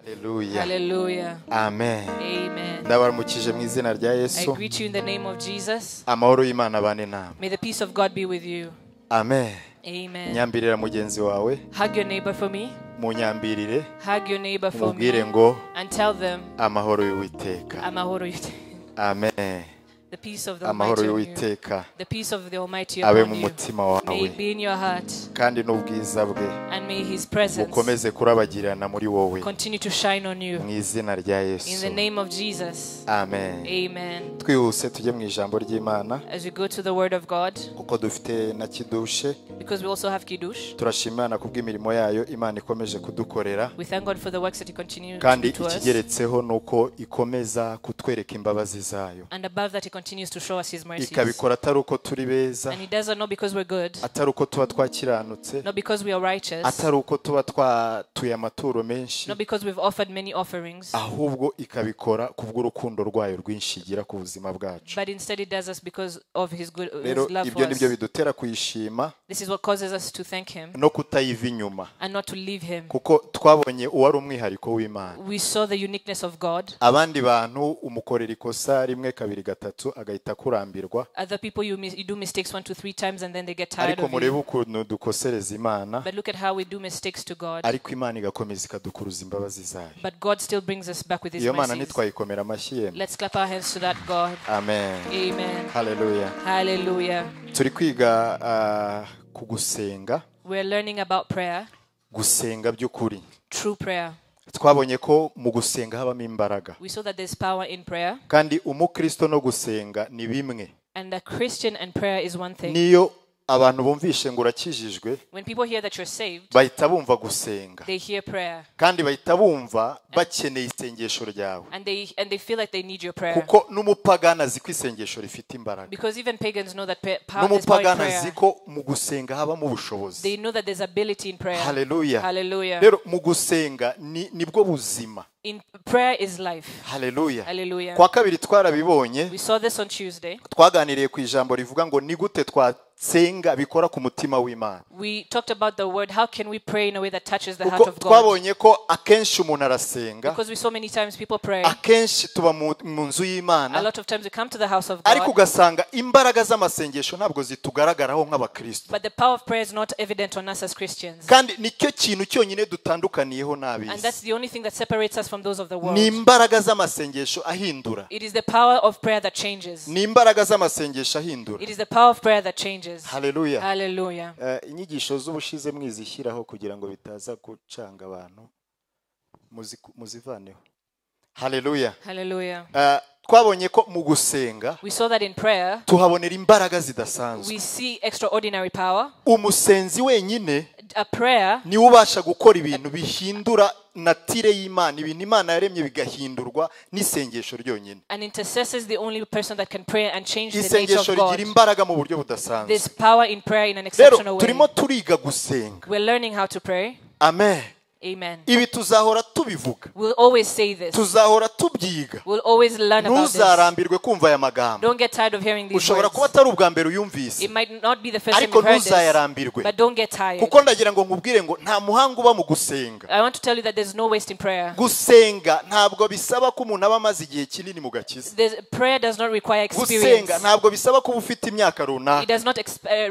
Hallelujah. Hallelujah. Amen. Amen. Ndabaramukije mu izina rya I Yesu. greet you in the name of Jesus. Amahoro y'Imana abane nawe. May the peace of God be with you. Amen. Amen. Nyambirira mugenzi wawe. Hug your neighbor for me. Munyambirire. Hug your neighbor for me. Mubwire ngo And tell them, amahoro y'Uwiteka. amahoro y'Uwiteka. Amen. The peace of the Amahoro Almighty on you. y'Uwiteka The peace of the Almighty abe upon mu you. mutima May wawe it be in your heart. kandi n'ubwiza bwe And may His presence bukomeze kurabagirana muri wowe continue to shine on you. mu izina rya In Yesu. the name of Jesus. Amen. Amen. Twihuse tujye mu ijambo ry'Imana As we go to the Word of God, kuko dufite na kidushe. because we also have Kiddush, Turashima Imana kubw'imirimo yayo Imana ikomeje kudukorera. we thank God for the works that He continues to Kandi do to us. ikigeretseho nuko ikomeza kutwereka imbabazi zayo. And above that, He continues to show us His mercies. Ikabikora atari uko turi beza, And He does it not because we're good, atari uko tuba twakiranutse, not because we are righteous, atari uko tuba twatuye amaturo menshi, not because we've offered many offerings, ahubwo ikabikora kubw'urukundo rwayo rwinshi igira ku buzima bwacu. but instead He does us because of His Rero His love ibyo for nibyo us. bidutera kuyishima This is what causes us to thank Him no kutayiva inyuma, and not to leave Him. kuko twabonye uwari umwihariko w'Imana. We saw the uniqueness of God. Abandi bantu umukorera ikosa rimwe kabiri gatatu agahita kurambirwa, Other people, you do mistakes 1 to 3 times and then they get tired ariko of murebe you. ukuntu dukosereza Imana, But look at how we do mistakes to God. ariko Imana igakomeza ikadukuruza imbabazi zayo. But God still brings us back with His Iyo Mana mercies. ntitwayikomera amashyi yemwe. Let's clap our hands to that God. Amen. Amen. Hallelujah. Hallelujah. Turi kwiga ku gusenga, We're learning about prayer, gusenga by'ukuri. true prayer. Twabonye ko mu gusenga habamo imbaraga, We saw that there's power in prayer, kandi umukristo no gusenga ni bimwe. and a Christian and prayer is one thing. Niyo abantu bumvishe ngo urakijijwe, When people hear that you're saved, bahita bumva gusenga, they hear prayer, kandi bahita bumva bakeneye isengesho ryawe, and they feel like they need your prayer. kuko n'umupagana azi ko isengesho rifite imbaraga. Because even pagans know that there's power in N'umupagana azi prayer. ko mu gusenga habamo ubushobozi. They know that there's ability in prayer. Hallelujah. Hallelujah. Rero mu gusenga nibwo buzima. In prayer is life. Hallelujah. Hallelujah. Kwa kabiri twarabibonye, We saw this on Tuesday. twaganiriye ku ijambo rivuga ngo ni gute twasenga bikora ku mutima w'Imana. We talked about the word, how can we pray in a way that touches the heart Kuko of God? twabonye ko akenshi umuntu arasenga, Because we saw many times people pray. akenshi tuba mu nzu A y'Imana, lot of times we come to the house of ariko God, ugasanga imbaraga z'amasengesho ntabwo zitugaragaraho nk'abakristo. but the power of prayer is not evident on us as Christians. Kandi nicyo kintu cyonyine dutandukaniyeho And n'ab'isi. that's the only thing that separates us from those of the world. Ni imbaraga z'amasengesho ahindura. It is the power of prayer that changes. Ni imbaraga z'amasengesho ahindura. It is the power of prayer that changes. Hallelujah. Hallelujah. Inyigisho z'ubushize mwizishyiraho kugira ngo bitaza gucanga abantu, muzivaneho. Hallelujah. Hallelujah. Twabonye ko mu gusenga We saw that in prayer, tuhabonera imbaraga zidasanzwe. we see extraordinary power. Umusenzi wenyine A prayer niwe ubasha gukora ibintu bihindura natire y'Imana, ibintu Imana yaremye bigahindurwa n'isengesho ryonyine. An intercessor is the only person that can pray and change the nature Isengesho of God. rigira imbaraga mu buryo budasanzwe. There's power in prayer in an Rero exceptional turimo way. turiga gusenga. We're learning how to pray. Amen. Amen. Ibi tuzahora tubivuga, We'll always say this. tuzahora tubyiga. We'll always learn about this. Ntuzarambirwe kumva aya magambo. Don't get tired of hearing these Ushobora kuba words. atari ubwa mbere uyumvise, It might not be the first time ariko you've heard this, ntuzayarambirwe, but don't get tired. kuko ndagira ngo nkubwire ngo nta muhanga uba mu gusenga. I want to tell you that there's no waste in prayer. Gusenga ntabwo bisaba ko umuntu aba amaze igihe kinini mu gakiza. Prayer does not require experience. Gusenga ntabwo bisaba kuba ufite imyaka It runaka. does not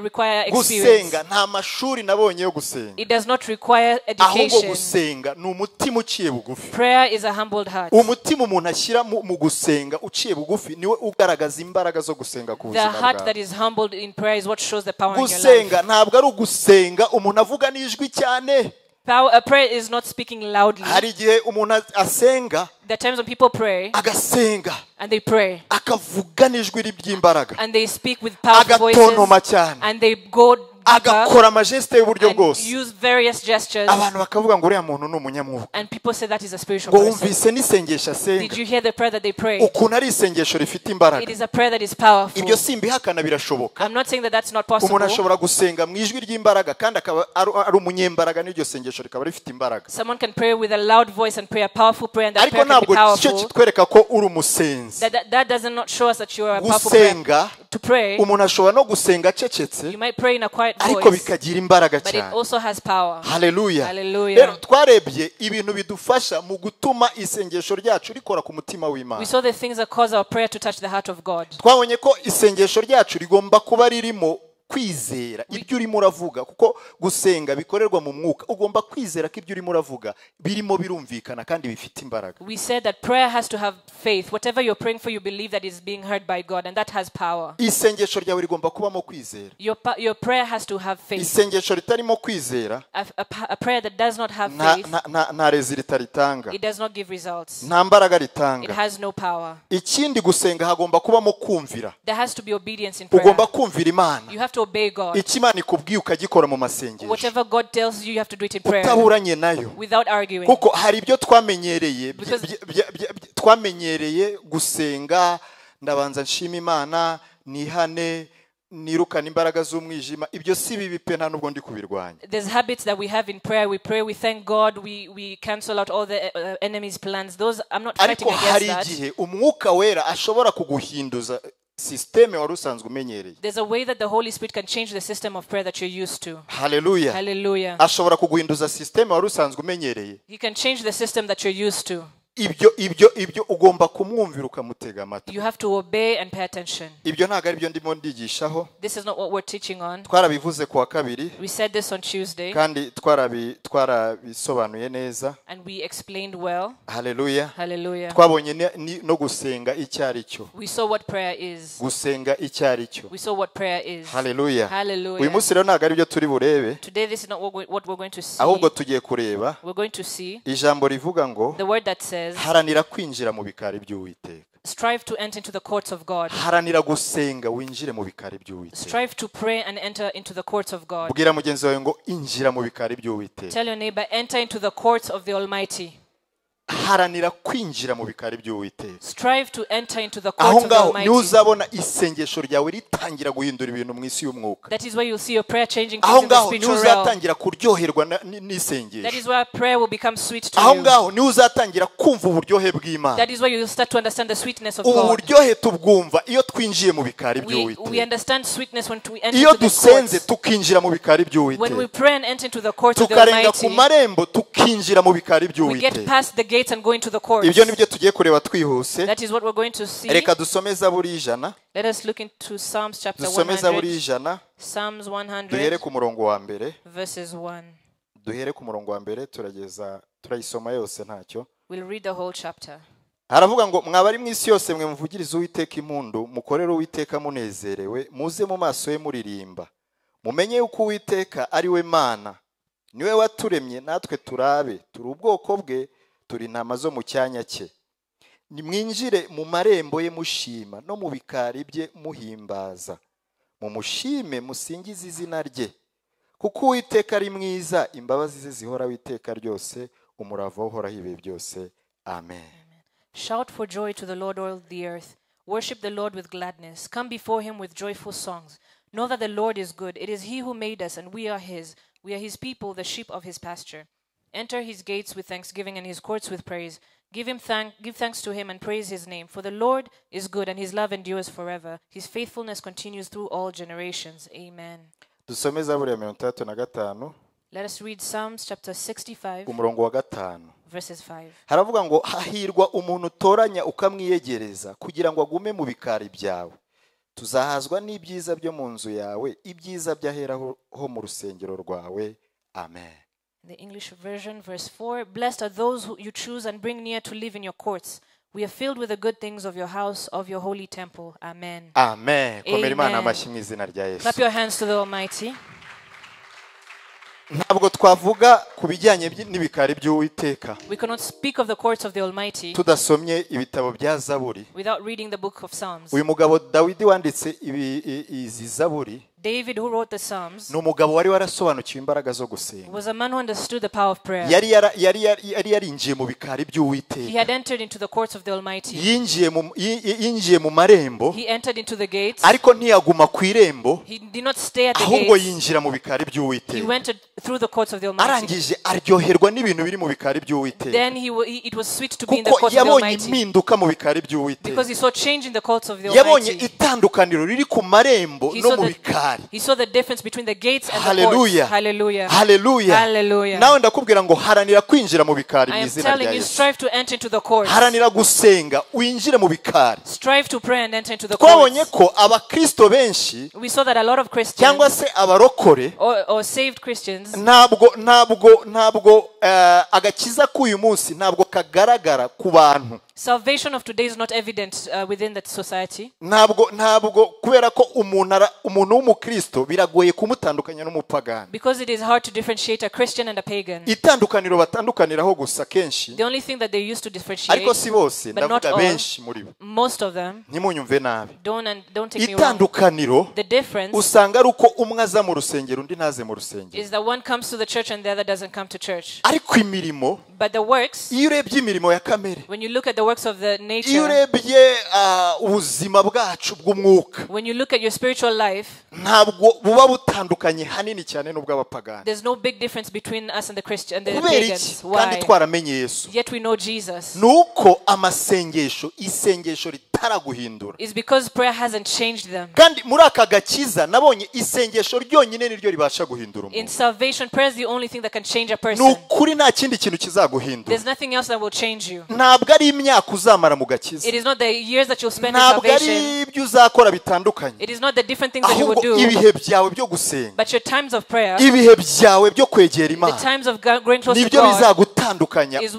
require experience. Gusenga nta mashuri nabonye yo gusenga, It does not require ahubwo education. gusenga ni umutima uciye bugufi. Prayer is a humbled heart. Umutima umuntu ashyira mu gusenga uciye bugufi niwe ugaragaza imbaraga zo gusenga ku The buzima heart that bwawe. is humbled in prayer is what shows the power in your life. Gusenga ntabwo ari ugusenga umuntu avuga n'ijwi cyane. Prayer is not speaking loudly. Hari igihe umuntu asenga, There are times when people pray agasenga, and they pray akavuga n'ijwi ry'imbaraga, and they speak with powerful agatontoma voices cyane, and they go deeper agakora amajeste y'uburyo and bwose. use various gestures, Abantu bakavuga ngo uriya muntu ni umunyamwuka. and people say that is a spiritual Ngo person. wumvise n'isengesho asenga, Did you hear the prayer that they pray? ukuntu ari isengesho rifite imbaraga. It is a prayer that is powerful. Ibyo simbihakana, birashoboka. I'm not saying that that's not possible. Umuntu ashobora gusenga mu ijwi ry'imbaraga kandi akaba ari umunyembaraga, n'iryo sengesho rikaba rifite imbaraga. Someone can pray with a loud voice and pray a powerful prayer, and that Ariko prayer can be ntabwo cyo powerful. kitwereka ko uri umusenzi. That does not show us that you are a powerful prayer. Gusenga, To pray, umuntu ashobora no gusenga acecetse, you might pray in a quiet quiet ariko voice, bikagira imbaraga but it cyane. also has power. Haleluya. Hallelujah. Rero twarebye ibintu bidufasha mu gutuma isengesho ryacu rikora ku mutima We w'Imana. saw the things that cause our prayer to touch the heart of God. Twabonye ko isengesho ryacu rigomba kuba ririmo kwizera ibyo urimo uravuga, kuko gusenga bikorerwa mu mwuka. Ugomba kwizera ko ibyo urimo uravuga birimo birumvikana kandi bifite imbaraga. We said that prayer has to have faith. Whatever you're praying for, you believe that is being heard by God, and that has power. Isengesho ryawe rigomba kubamo kwizera. Your prayer has to have faith. Isengesho ritarimo kwizera, A prayer that does not have faith, nta resulta ritanga, it does not give results. nta mbaraga It ritanga. has no power. Ikindi, gusenga hagomba kubamo kumvira. There has to be obedience in prayer. Ugomba kumvira Imana. You have to obey God. Icyo Imana ikubwiye ukagikora mu masengesho, Whatever God tells you, you have to do it in prayer utaburanye nayo. without arguing. Kuko hari ibyo twamenyereye Because- twamenyereye gusenga, ndabanza nshima Imana, nihane, nirukana imbaraga z'umwijima. Ibyo si bibi pe, nta nubwo ndi kubirwanya. There's habits that we have in prayer. We pray, we thank God, we cancel out all the enemy's plans. Those, I'm not fighting Ariko hari against that. igihe umwuka wera ashobora kuguhinduza systeme wari usanzwe umenyereye. There's a way that the Holy Spirit can change the system of prayer that you're used to. Haleluya. Hallelujah. Ashobora kuguhinduza systeme wari usanzwe umenyereye. He can change the system that you're used to. Ibyo ugomba kumwumvira ukamutega amatwi. You have to obey and pay attention. Ibyo ntabwo ari byo ndimo ndigishaho. This is not what we're teaching on. Twarabivuze kuwa kabiri We said this on Tuesday, kandi twarabisobanuye neza. and we explained well. Haleluya. Hallelujah. Twabonye no gusenga icyo ari cyo. We saw what prayer is. Gusenga icyo ari cyo. We saw what prayer is. Haleluya. Hallelujah. Uyu munsi rero ntabwo ari byo turi burebe, Today, this is not what we're going to see. ahubwo tugiye kureba We're going to see ijambo rivuga ngo the word that says, haranira kwinjira mu bikari by'Uwiteka. strive to enter into the courts of God. Haranira gusenga winjire mu bikari by'Uwiteka. Strive to pray and enter into the courts of God. Bwira mugenzi wawe ngo injira mu bikari by'Uwiteka. Tell your neighbor, enter into the courts of the Almighty. Haranira kwinjira mu bikari by'Uwiteka. Strive to enter into the Aho courts of the ngaho niho Almighty. uzabona isengesho ryawe ritangira guhindura ibintu mu isi y'umwuka. That is where you'll see your prayer changing Aho things in the ngaho niho spiritual realm. uzatangira kuryoherwa That n'isengesho. is where prayer will become sweet to Aho you. ngaho niho uzatangira kumva uburyohe bw'Imana. That is where you'll start to understand the sweetness of Ubu God. buryohe tubwumva iyo twinjiye mu bikari We by'Uwiteka. understand sweetness when we enter Iyo into the dusenze courts. tukinjira mu bikari When we by'Uwiteka. pray and enter into the courts of the Tukarenga ku Almighty, marembo tukinjira mu bikari we get by'Uwiteka. past the gates and go into the courts. Ibyo nibyo tugiye kureba twihuse. That is what we're going to see. Reka dusome Zaburi 100. Let us look into Psalms chapter Dusome Zaburi 100. 100. Psalms Duhere 100 ku murongo wa mbere. verses 1. Duhere ku murongo wa mbere turayisoma yose ntacyo. We'll read the whole chapter. Haravuga ngo mwabari mu isi yose mwe muvugirize Uwiteka impundu, mukorere Uwiteka munezerewe, muze mu maso ye muririmba. Mumenye yuko Uwiteka ari we Mana. Niwe waturemye natwe turabe, turi ubwoko bwe, turi intama zo mu cyanya cye. Nimwinjire mu marembo ye mushima, no mu bikari bye muhimbaza. Mumushime musingize izina rye. Kuko Uwiteka ari mwiza, imbabazi ze zihoraho iteka ryose, umurava we uhoraho ibihe byose. Amen. Shout for joy to the Lord, all the earth. Worship the Lord with gladness. Come before him with joyful songs. Know that the Lord is good. It is he who made us, and we are his. We are his people, the sheep of his pasture. Enter his gates with thanksgiving and his courts with praise. Give thanks to him and praise his name. For the Lord is good, and his love endures forever. His faithfulness continues through all generations. Amen. Dusome Zaburi ya 35. Let us read Psalms chapter 65, umurongo wa 5. verses 5. Haravuga ngo hahirwa umuntu utoranya ukamwiyegereza kugira ngo agume mu bikari byawe. Tuzahazwa n'ibyiza byo mu nzu yawe, ibyiza byaheraho mu rusengero rwawe. Amen. The English version, verse 4. Blessed are those who you choose and bring near to live in your courts. We are filled with the good things of your house, of your holy temple. Amen. Amen. Komera Imana Amen. amashyi mu izina rya Yesu. Clap your hands to the Almighty. Ntabwo twavuga ku bijyanye n'ibikari by'Uwiteka We cannot speak of the courts of the Almighty tudasomye ibitabo bya Zaburi. without reading the book of Psalms. Uyu mugabo Dawidi wanditse izi Zaburi David, who wrote the Psalms, ni umugabo wari warasobanukiwe imbaraga zo gusenga. was a man who understood the power of prayer. Yari yarinjiye mu bikari He by'Uwiteka. had entered into the courts of the Almighty. Yinjiye mu marembo, He entered into the gates. ariko ntiyaguma ku irembo, He did not stay at the ahubwo gates. yinjira mu bikari He by'Uwiteka. went through the courts of the Almighty. Arangije aryoherwa n'ibintu biri mu bikari by'Uwiteka, Then it was sweet to be in the kuko courts of the yabonye Almighty, impinduka mu bikari by'Uwiteka. because he saw change in the courts of the Yabonye Almighty. itandukaniro riri ku marembo He no saw mu the bikari. bikari. He saw the difference between the gates and the Hallelujah. courts. Hallelujah. Hallelujah. Hallelujah. Nawe ndakubwira ngo haranira kwinjira mu bikari I mu am izina rya telling you, Yesu. strive to enter into the courts. Haranira gusenga winjire mu bikari. Strive to pray and enter into the Twabonye courts. ko abakristo benshi We saw that a lot of cyangwa Christians se abarokore or saved Christians, ntabwo agakiza k'uyu munsi ntabwo kagaragara ku bantu. salvation of today is not evident within that society. ntabwo kubera ko umuntu w'umukristo biragoye kumutandukanya n'umupagani. Because it is hard to differentiate a Christian and a pagan. Itandukaniro batandukaniraho gusa kenshi, The only thing that they used to differentiate, ariko si bose, but not ndavuga all, benshi muri bo, most of them, ntimunyumve nabi. don't take me wrong. Itandukaniro The difference usanga ari uko umwe aza mu rusengero undi ntaze mu rusengero. is that one comes to the church and the other doesn't come to church. Ariko imirimo, But the works, iyo urebye imirimo ya kamere, when you look at the works of the iyo nature, urebye ubuzima bwacu bw'umwuka, when you look at your spiritual life, ntabwo buba butandukanye hanini cyane n'ubw'abapagani. there's no big difference between us and the Christian and the Kubera iki? pagans. Kandi Why? twaramenye Yesu. Yet we know Jesus. Nuko isengesho ritaraguhindura. It's because prayer hasn't changed them. Kandi muri aka gakiza nabonye isengesho ryonyine niryo ribasha guhindura In umuntu. salvation, prayer is the only thing that can change a Ni person. ukuri nta kindi kintu kizaguhindura. There's nothing else that will change you. Ntabwo ari imyaka uzamara mu gakiza. It is not the years that you'll spend in Ntabwo ari salvation. ibyo uzakora bitandukanye. It is not the different things that you will Ahubwo do. ibihe byawe byo gusenga, But your times of prayer, ibihe byawe byo kwegera the Imana, times of growing close to nibyo God, bizagutandukanya. is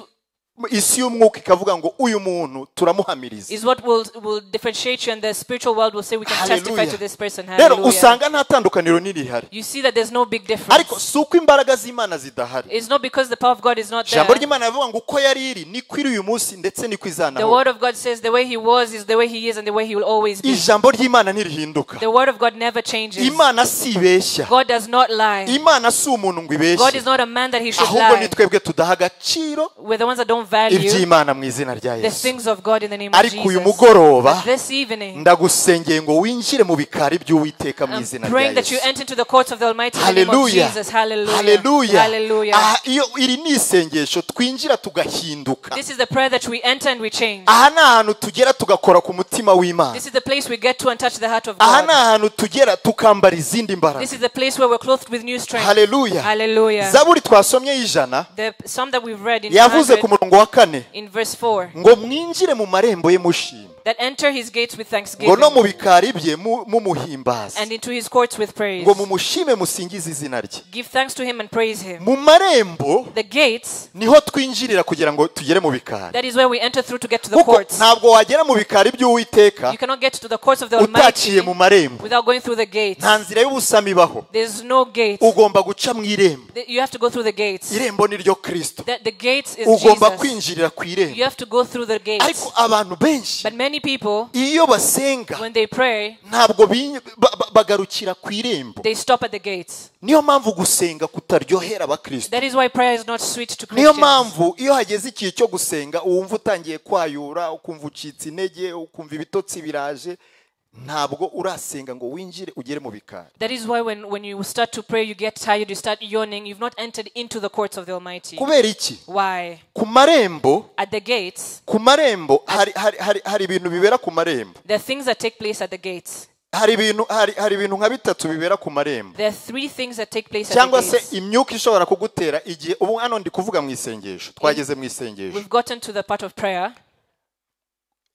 Isi y'umwuka ikavuga ngo uyu muntu turamuhamiriza. is what will differentiate you, and the spiritual world will say we can testify Hallelujah. to this person. Rero Hallelujah. usanga nta tandukaniro nirihari. You see that there's no big Ariko difference. si uko imbaraga z'Imana zidahari. It's not because the power of God is not there. Ijambo ry'Imana rivuga ngo uko yari iri niko iri uyu munsi ndetse niko The izanaho. word of God says the way he was is the way he is and the way he will always be. Ijambo ry'Imana ntirihinduka. The word of God never changes. Imana si ibeshya. God does not lie. Imana si umuntu ngo God ibeshye. is not a man that he should Ahubwo ni lie. twebwe tudaha agaciro We're the ones that don't value iby'Imana mu izina rya the Yesu. things of God in the name of Ariko uyu Jesus. mugoroba But this evening, ndagusengeye ngo winjire mu bikari by'Uwiteka mu I'm izina rya praying that you Yesu. enter into the courts of the Almighty in the name of Hallelujah. Jesus. Hallelujah. Hallelujah. Hallelujah. Iyo iri ni isengesho twinjira tugahinduka. This is the prayer that we enter and we change. Aha ni ahantu tugera tugakora ku mutima w'Imana. This is the place we get to and touch the heart of Aha ni God. ahantu tugera tukambara izindi mbaraga. This is the place where we're clothed with new strength. Hallelujah. Hallelujah. Zaburi twasomye y'ijana The psalm that we've read in yavuze ku 100, murongo wa 4 in verse 4, ngo mwinjire mu marembo ye mushima, that enter his gates with ngo thanksgiving no mu bikari bye mumuhimbaza, and into his courts with praise. ngo mumushime musingize izina rye. Give thanks to him and praise him. Mu marembo The gates, niho twinjirira kugira ngo tugere mu bikari. that is where we enter through to get to the Kuko courts. ntabwo wagera mu bikari by'Uwiteka You cannot get to the courts of the utaciye Almighty mu marembo. without going through the gates. Nta nzira y'ubusamo ibaho. There's no gate. Ugomba guca mu irembo. You have to go through the gates. Irembo ni ryo Kristo. The gates is Ugomba Jesus. kwinjirira ku irembo. You have to go through the gates. Ariko abantu benshi But many people, iyo basenga when they pray, ntabwo bagarukira ku irembo. they stop at the gates. Niyo mpamvu gusenga kutaryohera abakristo. That is why prayer is not sweet to Niyo Christians. mpamvu iyo hageze igihe cyo gusenga wumva utangiye kwayura, ukumva ucitse intege, ukumva ibitotsi biraje, ntabwo urasenga ngo winjire ugere mu bikari. That is why when you start to pray, you get tired, you start yawning. You've not entered into the courts of the Almighty. Kubera iki? Why? Ku marembo, At the gates, hari ibintu bibera ku marembo. there are things that take place at the gates. Hari ibintu nka bitatu bibera ku marembo. There are 3 things that take place at the Cyangwa se gates. imyuka ishobora kugutera igihe ubu hano ndi kuvuga mu isengesho. Twageze mu isengesho. We've gotten to the part of prayer.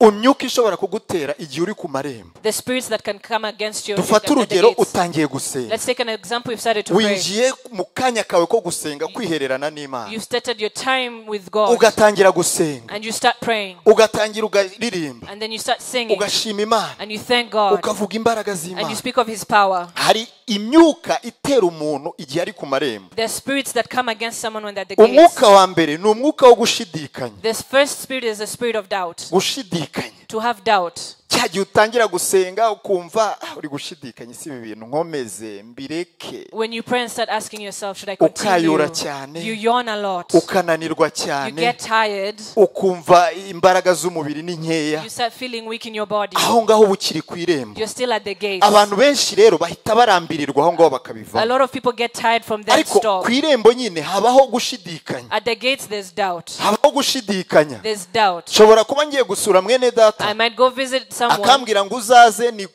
Imyuka ishobora kugutera igihe uri ku marembo. The spirits that can come against you Dufate at the urugero gates. utangiye gusenga. Let's take an example. You've started to pray. Winjiye mu kanya kawe ko gusenga kwihererana n'Imana. You've started your time with God. Ugatangira gusenga. And you start praying. Ugatangira ugaririmba. And then you start singing. Ugashima Imana. And you thank God. Ukavuga imbaraga And you z'Imana. speak of his power. Hari imyuka itera umuntu igihe ari ku marembo. There are spirits that come against someone when they're at the gates. Umwuka wa mbere ni umwuka wo gushidikanya. This first spirit is a spirit of doubt. Gushidikanya. To have doubt. Cya gihe utangira gusenga ukumva uri gushidikanya isi ibi bintu nkomeze mbireke. When you pray and start asking yourself, should I Ukayura continue? cyane. You yawn a lot. Ukananirwa You cyane. get tired. Ukumva imbaraga z'umubiri ni nkeya. You start feeling weak in your body. Aho ngaho bukiri ku irembo. You're still at the gates. Abantu benshi rero bahita barambirirwa aho ngaho A bakabiva. lot of people get tired from that Ariko stop. ku irembo nyine habaho gushidikanya. At the gates, there's doubt. Habaho gushidikanya. There's doubt. Nshobora kuba ngiye gusura mwene data. I might go visit someone Akambwira ngo uzaze ni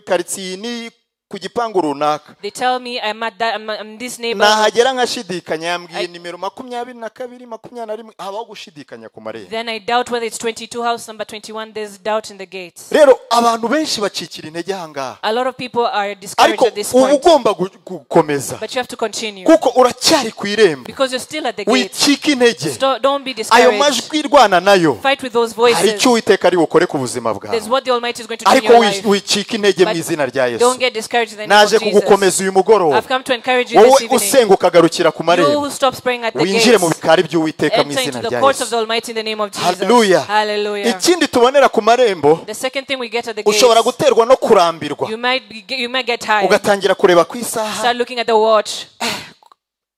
karitsiye ni ku gipangu runaka They tell me I'm this neighbor. nahagera nkashidikanya yambwiye nimero 22 21 habaho gushidikanya ku marembo. Then I doubt whether it's 22 house number 21. There's doubt in the gates. Rero abantu benshi bacikira intege ahangaha. A lot of people are discouraged Ariko at this point. ugomba gukomeza. But you have to continue. Kuko uracyari ku irembo. Because you're still at the gate. Wicika intege. Don't be Ayo discouraged. majwi irwana nayo. Fight with those Hari voices. icyo Uwiteka ari bukore ku buzima bwawe. There's what the Almighty is going to do in Ariko your life. wicika intege mu izina rya Yesu. Don't get discouraged in the name of Naje kugukomeza Jesus. uyu mugoroba. I've come to encourage you Wowe this evening. usenga ukagarukira ku You marembo. who stops praying at the Winjire mu gates. bikari by'Uwiteka mu Enter izina into the rya courts of Yesu. the Almighty in the name of Jesus. Hallelujah. Hallelujah. Ikindi tubonera ku marembo, The second thing we get at the gates, ushobora guterwa no kurambirwa. you might get tired. Ugatangira kureba ku isaha. Start looking at the watch.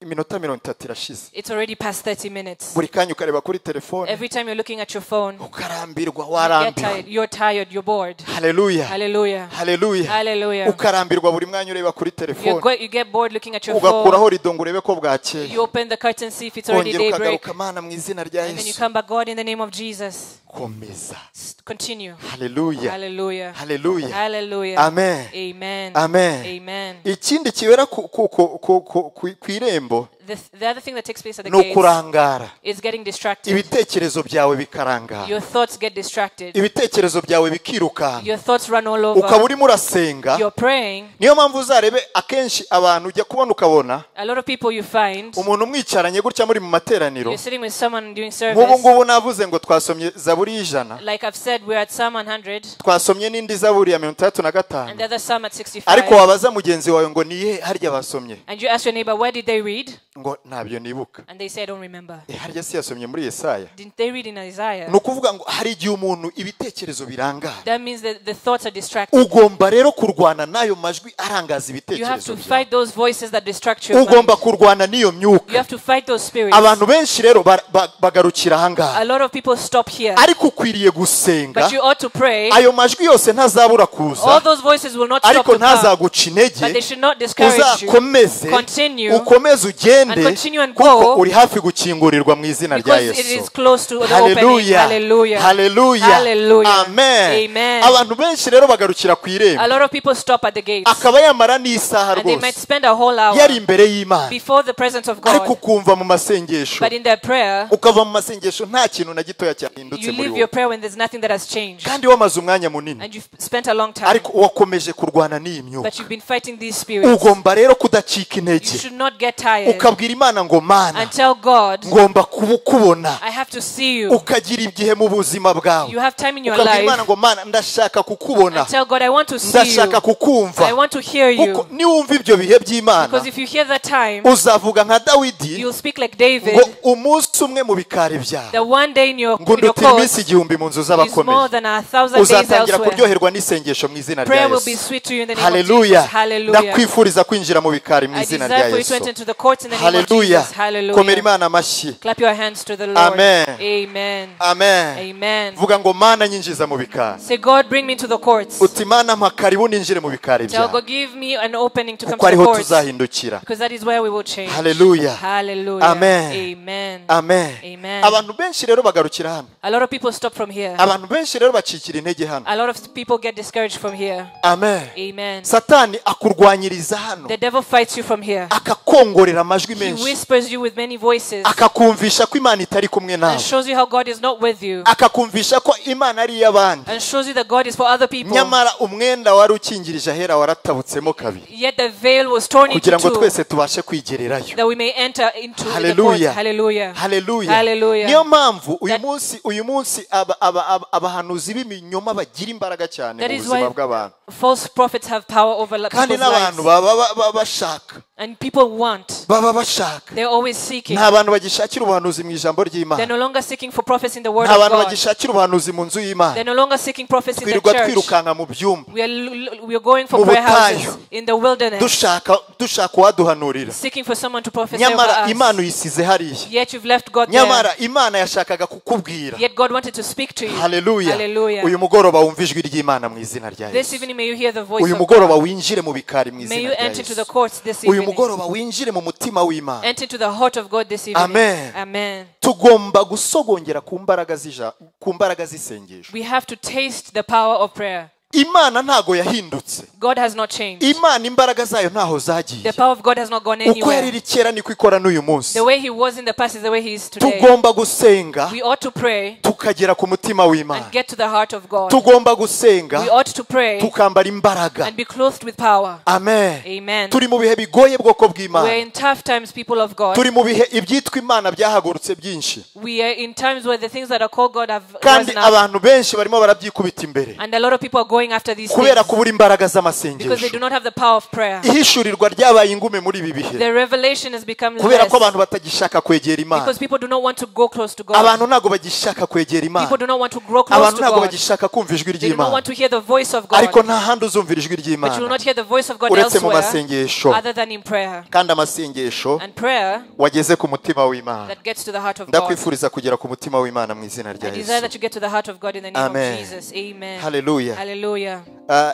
Iminota 30 irashize. It's already past 30 minutes. Buri kanya ukareba kuri telefone. Every time you're looking at your phone, Ukarambirwa, you get warambiwe. tired. You're tired. You're bored. Hallelujah. Hallelujah. Hallelujah. Hallelujah. Ukarambirwa buri mwanya ureba kuri telefone. You get bored looking at your phone. Ugakuraho ridongo urebe ko bwakeye. You open the curtain, see if it's already Wongera daybreak. ukagaruka Mana mu izina rya And then you Yesu. come back, God, in the name of Jesus. Komeza. Continue. Hallelujah. Hallelujah. Hallelujah. Hallelujah. Amen. Amen. Amen. Amen. Ikindi kibera ku irembo The other thing that takes place at the ni gates ukurangara. is getting distracted. Ibitekerezo byawe bikarangara. Your thoughts get distracted. Ibitekerezo byawe bikiruka. Your thoughts run all over. Ukaba urimo urasenga. You're praying. Niyo mpamvu uzarebe akenshi abantu ujya kubona ukabona A lot of people you find, umuntu umwicaranye gutya muri mu materaniro. you're sitting with someone doing Nk'ubu service. ngubu navuze ngo twasomye zaburi y'ijana. Like I've said, we're at Psalm 100 Twasomye n'indi zaburi ya 35. and the other Psalm at 65. Ariko wabaza mugenzi wawe ngo niye harya basomye. And you ask your neighbor, where did they read? Ngo ntabyo nibuka. And they say, I don't remember. Harya si yasomye muri Yesaya. Didn't they read in Isaiah? Ni ukuvuga ngo hari igihe umuntu ibitekerezo birangara. That means that the thoughts are distracted. Ugomba rero kurwana n'ayo majwi arangaza You have to ibitekerezo byawe. fight those voices that distract your mind. Ugomba kurwana n'iyo myuka. You have to fight those spirits. Abantu benshi rero bagarukira ahangaha. A lot of people stop here. Ariko ukwiriye gusenga. But you ought to pray. Ayo majwi yose ntazabura kuza. All those voices will not stop Ariko to come. ntazaguca intege. But they should not discourage you. Uzakomeze. Continue. Ukomeze ugende. And continue and Kuko go. uri hafi gukingurirwa mu izina rya Because it Yesu. is close to the Hallelujah. opening. Hallelujah. Hallelujah. Hallelujah. Amen. Amen. Abantu benshi rero bagarukira ku irembo. A lot of people stop at the gates. Akaba yamara n'isaha And they might rwose. spend a whole hour Yari imbere y'Imana. before the presence of Ariko God. ukumva mu masengesho. But in their prayer, Ukava mu masengesho nta kintu na gitoya cyahindutse you muri leave your wowe. prayer when there's nothing that has changed. Kandi wamaze umwanya munini. And you've spent a long time. Ariko wakomeje kurwana n'iyi myuka. But you've been fighting these spirits. Ugomba rero kudacika You intege. should not get tired. Ukabwira Imana ngo Mana And tell God, ngomba kubona. I have to see you. Ukagira igihe mu buzima bwawe. You have time in your Ukabwira Imana life. ngo Mana ndashaka kukubona. And tell God, I want to see Ndashaka you. kukumva. I want to hear Kuko you. niwumva ibyo bihe by'Imana Because if you hear that time, uzavuga nka Dawidi you'll speak like David. ngo umunsi umwe mu bikari byawe The one day in your ngo ndutira courts iminsi igihumbi mu nzu is more z'abakomeye. than 1,000 days Uzatangira elsewhere. kuryoherwa n'isengesho mu izina rya Prayer will be Yesu. sweet to you in the name of Hallelujah. Jesus. Hallelujah. Ndakwifuriza kwinjira mu bikari mu I izina desire rya for you to Yesu. enter into the courts in the name of Hallelujah. Jesus. Hallelujah. Komera Imana amashyi. Clap your hands to the Lord. Amen. Amen. Amen. Amen. Vuga ngo Mana nyinjiza mu bikari. Say, God, bring me to the courts. Uti Mana mpa karibu ninjire mu bikari Tell byawe. God, give me an opening to come Kuko to the ariho courts. tuzahindukira. Because that is where we will change. Hallelujah. Hallelujah. Amen. Amen. Amen. Amen. Abantu benshi rero bagarukira hano. A lot of people stop from here. Abantu benshi rero bacikira intege hano. A lot of people get discouraged from here. Amen. Amen. Satani akurwanyiriza hano. The devil fights you from here. Akakongorera amajwi He menshi. whispers you with many voices Akakumvisha ko Imana itari kumwe nawe. and shows you how God is not with you Akakumvisha ko Imana ari iy'abandi. and shows you that God is for other people. Nyamara umwenda wari ukingirije ahera waratabutsemo kabiri. Yet the veil was torn into Kugira ngo two twese tubashe kwigererayo. that we may enter into the court. Hallelujah. Hallelujah. Hallelujah. Hallelujah. Niyo mpamvu That- uyu munsi abahanuzi b'ibinyoma bagira imbaraga cyane That mu is buzima why bw'abantu. false prophets have power over Kandi people's n'abantu lives. baba bashaka. And people want. Baba bashaka. They're always seeking. Nta bantu bagishakira ubuhanuzi mu ijambo They're ry'Imana. no longer seeking for prophets in the word Nta of bantu God. bagishakira ubuhanuzi mu nzu They're y'Imana. no longer seeking prophets in the Twirirwa church. twirukanka mu byumba. We are going for Mu prayer butayu. houses in the wilderness, dushaka uwaduhanurira. seeking for someone to prophesy over Nyamara us. Imana uyisize hariya. Yet you've left God there. Nyamara Imana yashakaga kukubwira. Yet God wanted to speak to you. Hallelujah. Hallelujah. Uyu mugoroba wumva ijwi ry'Imana mu izina rya This Yesu. evening may you hear the voice Uyu of mugoroba God. winjire mu bikari mu May izina you rya enter into the Yesu. courts this Uyu evening. mugoroba winjire mu mutima w'Imana. Enter into the heart of God this evening. Amen. Amen. Tugomba gusogongera ku mbaraga z'isengesho. We have to taste the power of prayer. Imana ntago yahindutse. God has not changed. Imana imbaraga zayo ntaho zagiye. The power of God has not gone Uko anywhere. yari kera niko ikora n'uyu munsi. The way he was in the past is the way he is today. Tugomba gusenga. We ought to pray Tukagera ku mutima w'Imana. and get to the heart of God. Tugomba gusenga. We ought to pray Tukambara imbaraga. and be clothed with power. Amen. Amen. Turi mu bihe bigoye bwoko bw'Imana. We're in tough times, people of God. Turi mu bihe ibyitwa Imana byahagurutse byinshi. We are in times where the things that are called God have Kandi risen up. abantu benshi barimo barabyikubita imbere. And a lot of people are going after these Kubera things kubura imbaraga because they do z'amasengesho. not have the power of prayer. Ihishurirwa ryabaye ingume muri ibi bihe. The revelation has become Kubera ko less abantu batagishaka kwegera Imana. because people do not want to go close to God. Abantu ntago bagishaka kwegera Imana. People do not want to grow close Abantu to ntago God. bagishaka kumva ijwi They do not ry'Imana. want to hear the voice of God. Ariko nta handi uzumvira ijwi But you will ry'Imana not hear the voice of God uretse mu elsewhere masengesho. other than in prayer. Kandi amasengesho And prayer wageze ku mutima w'Imana. that gets to the heart of God. Ndakwifuriza kugera ku mutima w'Imana mu izina rya I desire Yesu. that you get to the heart of God in the name Amen. of Jesus. Amen. Hallelujah. Hallelujah.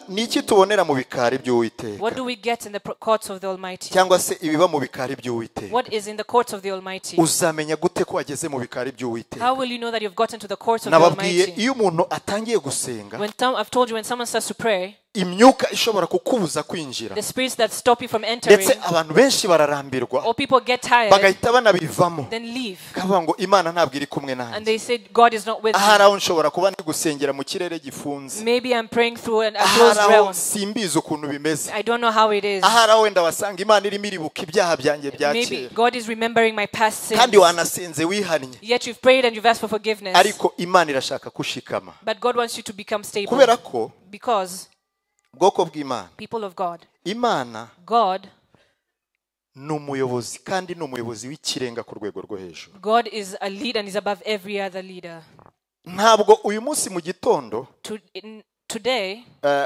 Ni iki tubonera mu bikari by'Uwiteka? What do we get in the courts of the Almighty? Cyangwa se ibiba mu bikari by'Uwiteka? What is in the courts of the Almighty? Uzamenya gute ko wageze mu bikari by'Uwiteka? How will you know that you've gotten to the courts of the Nababwiye Almighty? iyo umuntu atangiye gusenga, I've told you when someone starts to pray, imyuka ishobora kukubuza kwinjira. the spirits that stop you from entering, Ndetse abantu benshi bararambirwa or people get tired, bagahita banabivamo. then leave. Kavuga ngo Imana ntabwo iri kumwe And nanjye. they say, God is not with Ahari me. aho nshobora kuba ndi gusengera mu kirere gifunze. Maybe I'm praying through a Ahari closed aho realm. simbizi ukuntu bimeze. I don't know how it is. Ahari aho wenda wasanga Imana irimo iribuka ibyaha byanjye bya Maybe kera. God is remembering my past sins. Kandi wanasenze wihannye. Yet you've prayed and you've asked for forgiveness. Ariko Imana irashaka kushikama. But God wants you to become stable. Kubera ko Because, bwoko bw'Imana, people of God, Imana God ni umuyobozi kandi ni umuyobozi w'ikirenga ku rwego rwo hejuru. God is a leader and is above every other leader. Ntabwo uyu munsi mu gitondo Today,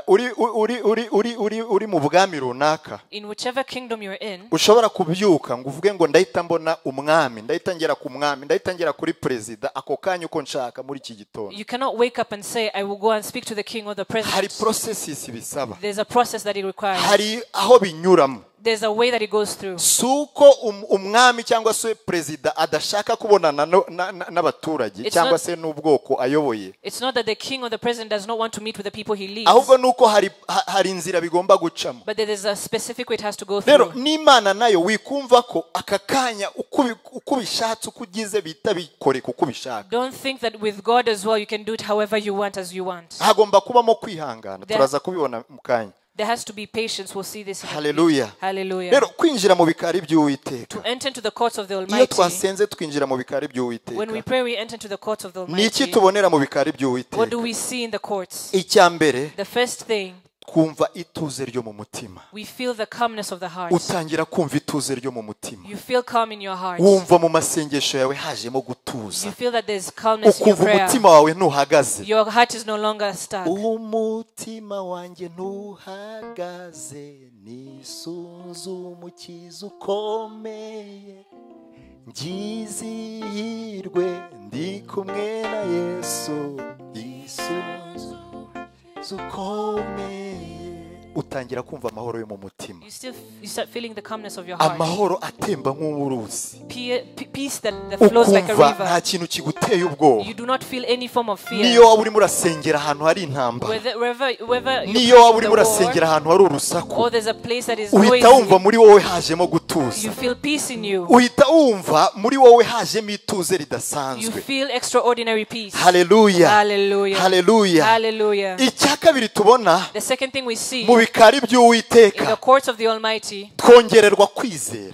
uri mu bwami runaka, in whichever kingdom you're in, ushobora kubyuka ngo uvuge ngo ndahita mbona umwami, ndahita ngera ku mwami, ndahita ngera kuri perezida ako kanya uko nshaka muri iki gitondo. you cannot wake up and say, I will go and speak to the king or the Hari president. processes bisaba. There's a process that it requires. Hari aho binyuramo. There's a way that it goes through. Suko umwami cyangwa se perezida adashaka kubonana n'abaturage cyangwa se n'ubwoko ayoboye. It's not that the king or the president does not want to meet with the people he leads, Ahubwo nuko hari inzira bigomba gucamo. but there is a specific way it has to go Rero through. n'Imana nayo wikumva ko aka kanya uko bishatse uko ugize bita bikore kuko ubishaka. Don't think that with God as well you can do it however you want as you want. Hagomba kubamo kwihangana. Turaza kubibona mu kanya. There has to be patience. We'll see this. Hallelujah. Hallelujah. Rero kwinjira mu bikari by'Uwiteka. To enter into the courts of the Iyo Almighty. twasenze twinjira mu bikari When by'Uwiteka. we pray, we enter into the courts of the Ni iki Almighty. tubonera mu bikari What do by'Uwiteka? we see in the courts? Icya mbere, The first thing, kumva ituze ryo mu mutima. we feel the calmness of the heart. Utangira kumva ituze ryo mu mutima. You feel calm in your heart. Wumva mu masengesho yawe hajemo gutuza. You feel that there's calmness in your Ukumva prayer. umutima wawe ntuhagaze. Your heart is no longer stuck. Umutima wanjye ntuhagaze, nisunze umukiza ukomeye, ngizihirwe ndi kumwe na Yesu, nisunze ukomeye. Utangira kumva amahoro yo mu mutima. You start feeling the calmness of your heart. Amahoro atemba nk'uruzi. Peace that flows like a Ukumva nta river. kintu kiguteye ubwoba. You do not feel any form of fear. Niyo waba urimo urasengera ahantu hari intambara. Wherever Niyo waba urimo urasengera ahantu hari urusaku. or there's a place that is Uhita wumva noisy, muri wowe hajemo gutuza. you feel peace in you. Uhita wumva muri wowe hajemo ituze You ridasanzwe. feel extraordinary peace. Haleluya. Hallelujah. Haleluya. Hallelujah. Icya kabiri tubona The second thing we see mu bikari in the by'Uwiteka, courts of the Almighty, twongererwa kwizera.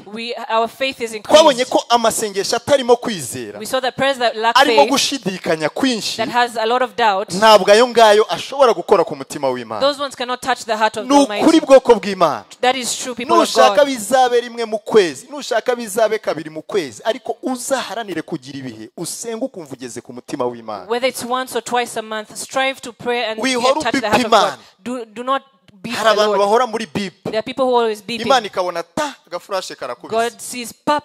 our faith is Twabonye increased. ko amasengesho atarimo kwizera, We saw that prayers that lack arimo faith, gushidikanya kwinshi, that has a lot of doubt, ntabwo ayo ngayo ashobora gukora ku mutima w'Imana. those ones cannot touch the heart of the Ni ukuri Almighty. bwoko bw'Imana. That is true, people of Nushaka God. bizabe rimwe mu kwezi, nushaka bizabe kabiri mu kwezi, ariko uzaharanire kugira ibihe usenga ukumva ugeze ku mutima w'Imana. Whether it's once or twice a month, strive to pray and Wihora get touch the upipa heart of God. Imana. Do not beat Hari the abantu Lord. bahora muri bipe, There are people who always beeping. Imana ikabona agafurashe karakubise, God sees pop,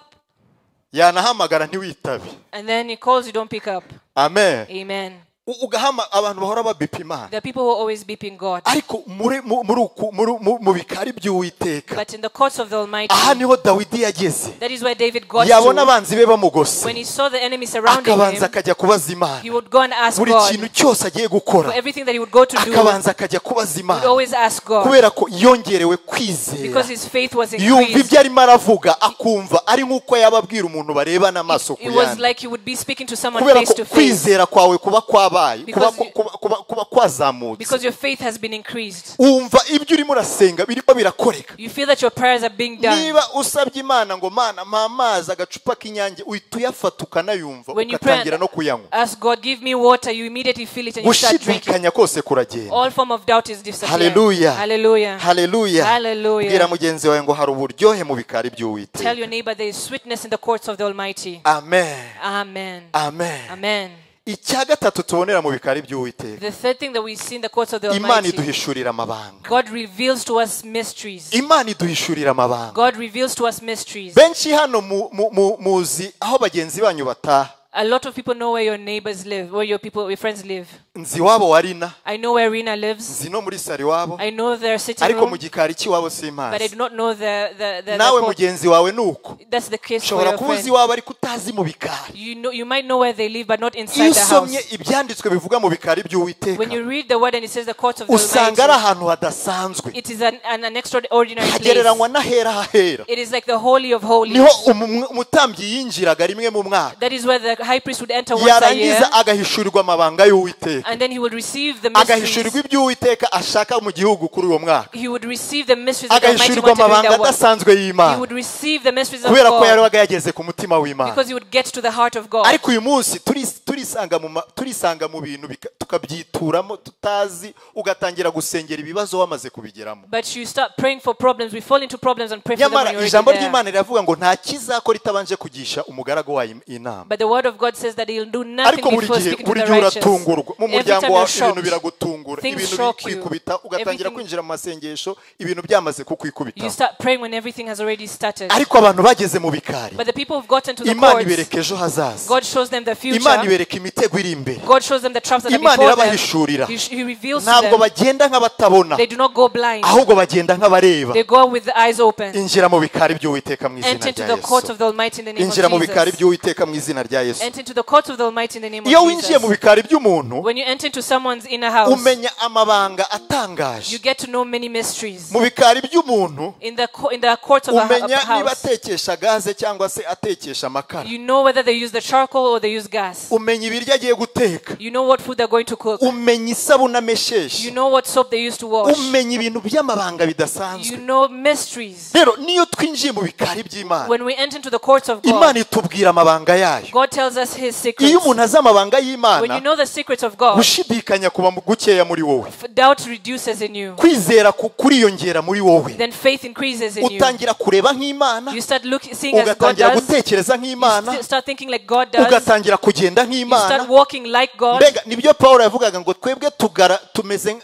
yanahamagara ntiwitabe. and then he calls, you don't pick up. Amen. Amen. ugahama abantu bahora babipa Imana. There are people who are always beeping God. Ariko mu bikari by'Uwiteka, But in the courts of the Almighty, aha niho Dawidi yageze. that is where David got Yabona to. abanzi be bamugose, When he saw the enemy surrounding akabanza him, akajya kubaza Imana. he would go and ask Buri God kintu cyose agiye for gukora, everything that he would go to do. He akabanza akajya kubaza would Imana, always ask God kubera ko yongerewe kwizera. because his faith was Yumva increased. ibyo arimo aravuga, akumva ari nk'uko yababwira umuntu barebana amaso ku It was yandi. like he would be speaking to someone Kubera face ko to face. kwizera kwawe kuba kwabaye, Because kuba kwazamutse. Because your faith has been increased. Wumva ibyo urimo urasenga birimo birakoreka. You feel that your prayers are being done. Niba usabye Imana ngo Mana mpa amazi agacupa k'inyange, uhita uyafata ukanayumva, When you pray ugatangira no kuyanywa. ask God, give me water, you immediately feel it and you start drinking. Gushidikanya kose kuragenda. All form of doubt is disappearing. Hallelujah. Hallelujah. Hallelujah. Hallelujah. Bwira mugenzi wawe ngo hari uburyohe mu bikari by'Uwiteka. Tell your neighbor there is sweetness in the courts of the Almighty. Amen. Amen. Amen. Amen. Icya gatatu tubonera mu bikari by'Uwiteka, The third thing that we see in the courts of the Imana Almighty, iduhishurira amabanga. God reveals to us mysteries. Imana iduhishurira amabanga. God reveals to us mysteries. Benshi hano muzi aho bagenzi banyu bataha. A lot of people know where your neighbors live, where your friends live. Nzi wabo warina, I know where Rina lives. nzi no muri sari wabo, I know their sitting ariko mu room, gikari cy'iwabo but I simpazi. do not know the Nawe court. mugenzi wawe nuko. That's the case for Ushobora your kuba uzi friend. iwabo ariko utazi mu bikari. You might know where they live, but not Iyo inside the usomye house. ibyanditswe bivuga mu bikari When by'Uwiteka, you read the word and it says the courts of the usanga ari Almighty, ahantu hadasanzwe, it is an extraordinary place. hagereranywa n'ahera hahera. It is like the holy of holies. Niho umutambyi yinjiraga rimwe mu mwaka, That is where the high priest would enter once a year, yarangiza agahishurirwa amabanga y'Uwiteka, and then he would receive the mysteries. agahishurirwa iby'Uwiteka ashaka mu gihugu kuri uwo mwaka, He would receive the mysteries that the Almighty agahishurirwa wanted in amabanga their work. adasanzwe He y'Imana, would receive the mysteries of kubera ko God yabaga yageze ku mutima w'Imana. because he would get to the heart of God. Ariko uyu munsi turisanga mu bintu tukabyituramo tutazi, ugatangira gusengera ibibazo wamaze kubigeramo. But you start praying for problems. We fall into problems and pray for them when Nyamara you're ijambo already there. ry'Imana riravuga ngo nta kizakora itabanje kugisha umugaragu wayo inama. But the word of God says that he'll do nothing Ariko before speaking to buri the gihe righteous. uratungurwa mu Every muryango time wawe, you're shocked, ibintu biragutungura, things ibintu shock you. bikwikubita, ugatangira Everything- kwinjira mu masengesho, ibintu byamaze You kukwikubita. start praying when everything has already started. Ariko abantu bageze mu bikari, But the people who've gotten to the Imana courts, ibereka ejo hazaza, God shows them the Imana future. ibereka imitego iri imbere, God shows them the traps that are Imana before them. irabahishurira. He reveals to Ntabwo them. bagenda nk'abatabona, They do not go blind. ahubwo bagenda nk'abareba. They go with the eyes open. Injira mu bikari by'Uwiteka mu izina Enter into rya the courts Yesu. of the Almighty in the name Injira mu of bikari Jesus. by'Uwiteka mu izina rya Yesu. Enter into the courts of the Almighty in the name Iyo of winjiye mu Jesus. bikari by'umuntu, When you enter into someone's inner house, umenya amabanga you atangaje. get to know many mysteries. Mu bikari by'umuntu, In the courts of a umenya niba house, atekesha gaze cyangwa se atekesha amakara. you know whether they use the charcoal or they use gas. Umenya ibiryo agiye guteka. You know what food they're going to cook. Umenya isabune amesheshe. You know what soap they use to wash. Umenya ibintu by'amabanga You bidasanzwe. know mysteries. Rero niyo twinjiye mu bikari by'Imana, When we enter into the courts of God, Imana itubwira amabanga yayo. God tells us His Iyo secrets. umuntu azi amabanga When you y'Imana, know the secrets of God, gushidikanya kuba gukeya muri wowe, doubt reduces in you. kwizera kuriyongera muri wowe, Then faith increases in you. utangira kureba nk'Imana, You start seeing as God ugatangira does. gutekereza nk'Imana, You start thinking like God does. ugatangira kugenda You start nk'Imana. walking like God. Mbega nibyo Pawulo yavugaga ngo twebwe tumeze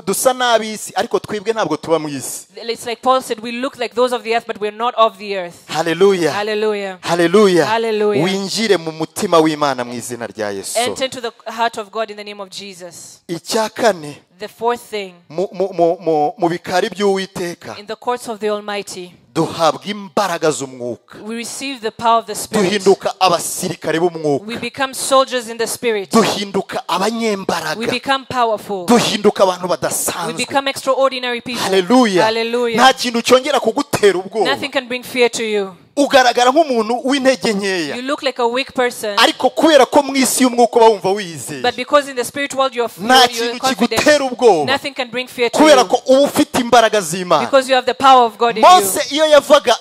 dusa n'ab'isi ariko twebwe ntabwo tuba mu isi. It's like Paul said, we look like those of the earth, but we're not of the earth. Haleluya, Hallelujah. haleluya. Hallelujah. Winjire mu mutima w'Imana mu izina rya Yesu. Enter into the heart of God in the name of Jesus. Icya kane, The fourth thing, mu bikari by'Uwiteka in the courts of the Almighty, duhabwa imbaraga z'umwuka, we receive the power of the Spirit. duhinduka abasirikare b'umwuka, We become soldiers in the Spirit. duhinduka We abanyembaraga, become powerful. duhinduka abantu We badasanzwe. become extraordinary people. Haleluya. Hallelujah. Nta kintu cyongera kugutera ubwoba. Nothing can bring fear to you. Ugaragara nk'umuntu w'intege nkeya, You look like a weak person, ariko kubera ko mu isi y'umwuka uba wumva wizeye, but because in the spirit world you're nta kintu confident, kigutera ubwoba, nothing can bring fear to kubera you. ko uba ufite imbaraga z'Imana. Because you have the power of God in Mose you. iyo yavaga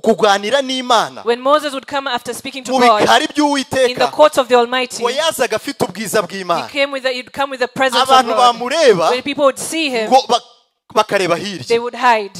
kuganira n'Imana When Moses would come after speaking to mu God bikari in the by'Uwiteka, courts of the Almighty, ngo yazaga afite ubwiza he'd bw'Imana, come with the presence of abantu God. bamureba When people would see him, ngo bakareba hirya, they would hide.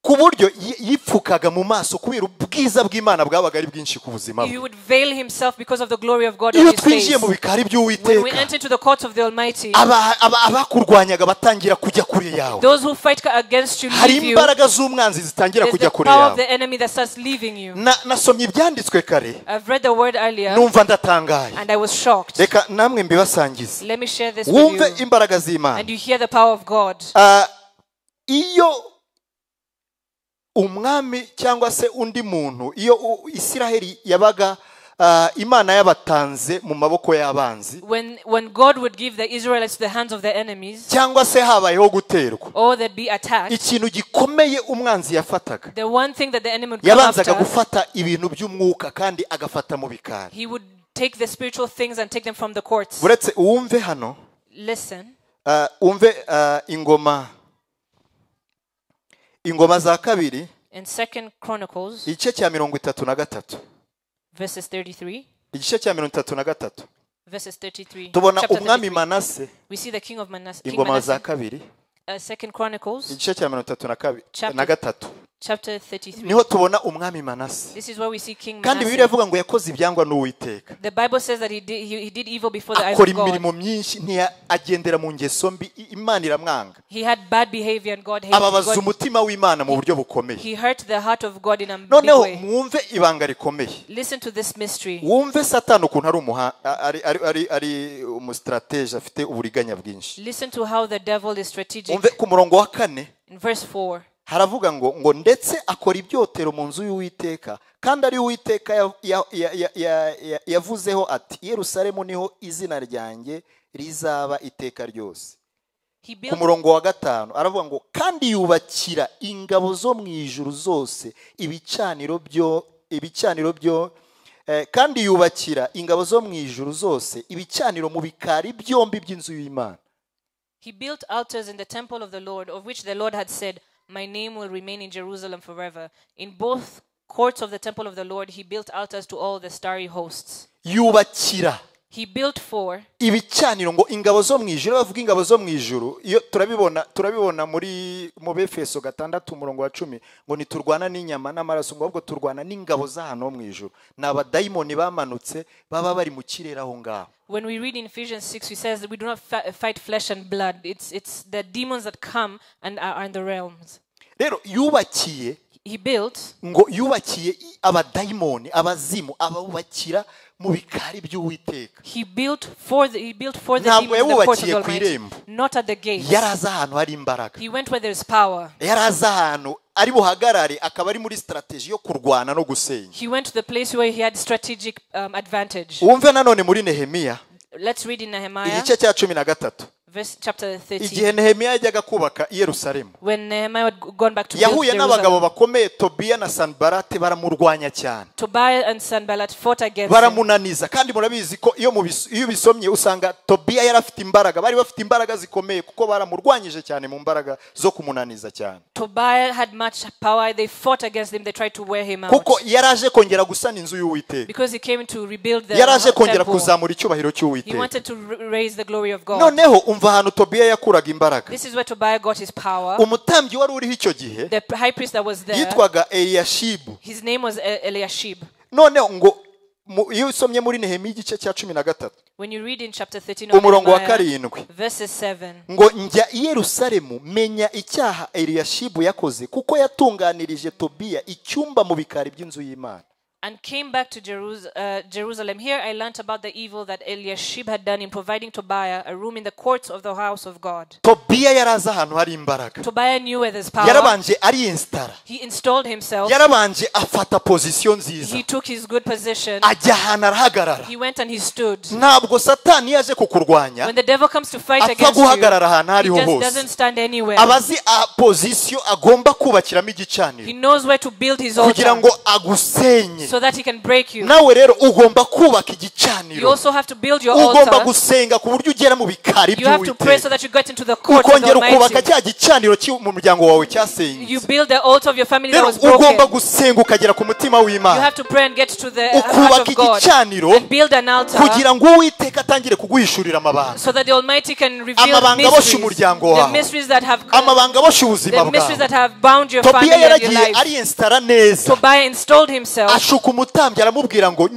ku buryo yipfukaga mu maso kubera ubwiza bw'Imana bwabaga ari bwinshi ku buzima He bwe. would veil himself because of the glory of God on Iyo his face. twinjiye mu bikari When we by'Uwiteka, enter into the courts of the Almighty, abakurwanyaga batangira kujya kure yawe. those who fight against you Hari leave you. imbaraga z'umwanzi zitangira There's kujya the kure power of yawe. the enemy that starts leaving you. Nasomye ibyanditswe kare I've read the word earlier numva ndatangaye. and I was shocked. Reka namwe mbibasangize Let me share this with wumve you. imbaraga z'Imana. And you hear the power of God. Iyo umwami cyangwa se undi muntu, iyo Isiraheli yabaga Imana yabatanze mu maboko y'abanzi, When God would give the Israelites to the hands of their enemies, cyangwa se habayeho guterwa, or they'd be attacked, ikintu gikomeye umwanzi yafataga, the one thing that the enemy would come yabanzaga after, gufata ibintu by'umwuka kandi agafata mu bikari. he would take the spiritual things and take them from the courts. Uretse uwumve hano, Listen, umve ingoma za kabiri in 2 Chronicles, igice cya 33, verses 33, igice cya 33 verses 33, tubona chapter umwami 33. Manase. We see the king of Manasseh, King Ingoma za Manasseh. kabiri 2 Chronicles, igice cya 33 chapter 33. niho tubona umwami Manase. This is where we see King Kandi Bibiliya Manasseh. ivuga ngo yakoze ibyangwa n'Uwiteka, The Bible says that he did evil before the eyes akora of God. imirimo myinshi, agendera mu ngeso mbi, Imana iramwanga. He had bad behavior and God hated Ababaza God. umutima w'Imana mu buryo bukomeye. He hurt the heart of God in a big Noneho way. mwumve ibanga rikomeye. Listen to this mystery. Wumve Satani ukuntu ari umustrateje afite uburiganya bwinshi. Listen to how the devil is strategic. Wumve ku murongo wa 4 In verse 4, haravuga ngo ndetse akora ibyotero mu nzu y'Uwiteka, kandi ari Uwiteka yavuzeho ati Yerusalemu niho izina ryanjye rizaba iteka ryose. he Ku built murongo wa 5 aravuga ngo kandi yubakira ingabo zo mu ijuru zose ibicaniro byo kandi yubakira ingabo zo mu ijuru zose ibicaniro mu bikari byombi by'inzu y'Imana. He built altars in the temple of the Lord, of which the Lord had said, "My name will remain in Jerusalem forever." In both courts of the temple of the Lord, he built altars to all the starry hosts. Yubakira He built 4. ibicaniro ngo ingabo zo mu ijuru. Bavuga ingabo zo mu ijuru, iyo turabibona mu Befeso 6 umurongo wa 10 ngo niturwana n'inyama n'amaraso, ngo ahubwo turwana n'ingabo z'ahantu ho mu ijuru. Ni abadayimoni bamanutse baba bari mu kirere aho ngaho. When we read in Ephesians 6, he says that we do not fight flesh and blood. It's the demons that come and are in the realms. Rero yubakiye He built ngo yubakiye abadayimoni, abazimu, abubakira mu bikari by'Uwiteka. He built for the Ntabwo demons the courts of the yawubakiye ku Almighty, irembo. not at the gates. Yaraza ahantu hari imbaraga, He went where there is power. yaraza ahantu ari buhagarare, akaba ari muri strategy yo kurwana no gusenya. He went to the place where he had strategic advantage. Wumve nanone muri Nehemiya Let's read in Nehemiah, igice cya 13 chapter 30. igihe Nehemiya yajyaga kubaka i Yerusalemu, When Nehemiah had gone back to build yahuye n'abagabo Jerusalem, bakomeye Tobiya na Sanbalati, baramurwanya cyane, Tobiah and Sanballat fought against him. baramunaniza. Kandi murabizi ko iyo ubisomye usanga Tobiya yari afite imbaraga, bari bafite imbaraga zikomeye kuko baramurwanyije cyane mu mbaraga zo kumunaniza cyane, Tobiah had much power. They fought against him. They tried to wear him out. kuko yaraje kongera gusana inzu y'Uwiteka, Because he came to rebuild the yaraje kongera temple. kuzamura icyubahiro He cy'Uwiteka. wanted to raise the glory of God. Noneho umva ahantu Tobiya yakuraga imbaraga. This is where Tobiah got his power. Umutambyi wari uriho icyo gihe The high priest that was there, yitwaga Eliyashibu. his name was Eliashib. Noneho ngo iyo usomye muri Nehemiya igice cya 13 When you read in chapter 13 of umurongo wa Nehemiah, 7 verses 7, ngo njya i Yerusalemu menya icyaha Eliyashibu yakoze kuko yatunganirije Tobiya icyumba mu bikari by'inzu y'Imana. and came back to Jerusalem. Here I learnt about the evil that Eliashib had done in providing Tobiah a room in the courts of the house of God. Tobiya yaraza ahantu hari imbaraga, Tobiah knew where there's power. yarabanje ariinstara, He installed himself. yarabanje afata position nziza, He took his good position. ajya ahantu arahagarara. He went and he stood. Ntabwo Satani yaje kukurwanya When the devil comes to fight apfa against you, guhagarara ahantu he hariho just hose. doesn't stand anywhere. Abazi position agomba kubakiramo He igicaniro knows where to build his kugira altar ngo agusenye, so that he can break you. nawe rero ugomba kubaka You igicaniro, also have to build your ugomba altar. gusenga ku buryo ugera mu bikari You have to pray so by'Uwiteka, that you get into the court of the ukongera ukubaka Almighty. cya gicaniro mu muryango wawe cyasenyutse. You build the altar of your family that Rero was broken. ugomba gusenga ukagera ku mutima You w'Imana, have to pray and get to the heart ukubaka of God igicaniro and build an altar kugira ngo Uwiteka atangire kuguhishurira amabanga, so that the Almighty can reveal amabanga aboshye mysteries, umuryango the wawe, mysteries that have amabanga aboshye ubuzima the mysteries bwawe. that have bound your family Tobiya and your yaragiye life. ariyensitara neza, Tobiah installed himself. ashuka umutambyi aramubwira ngo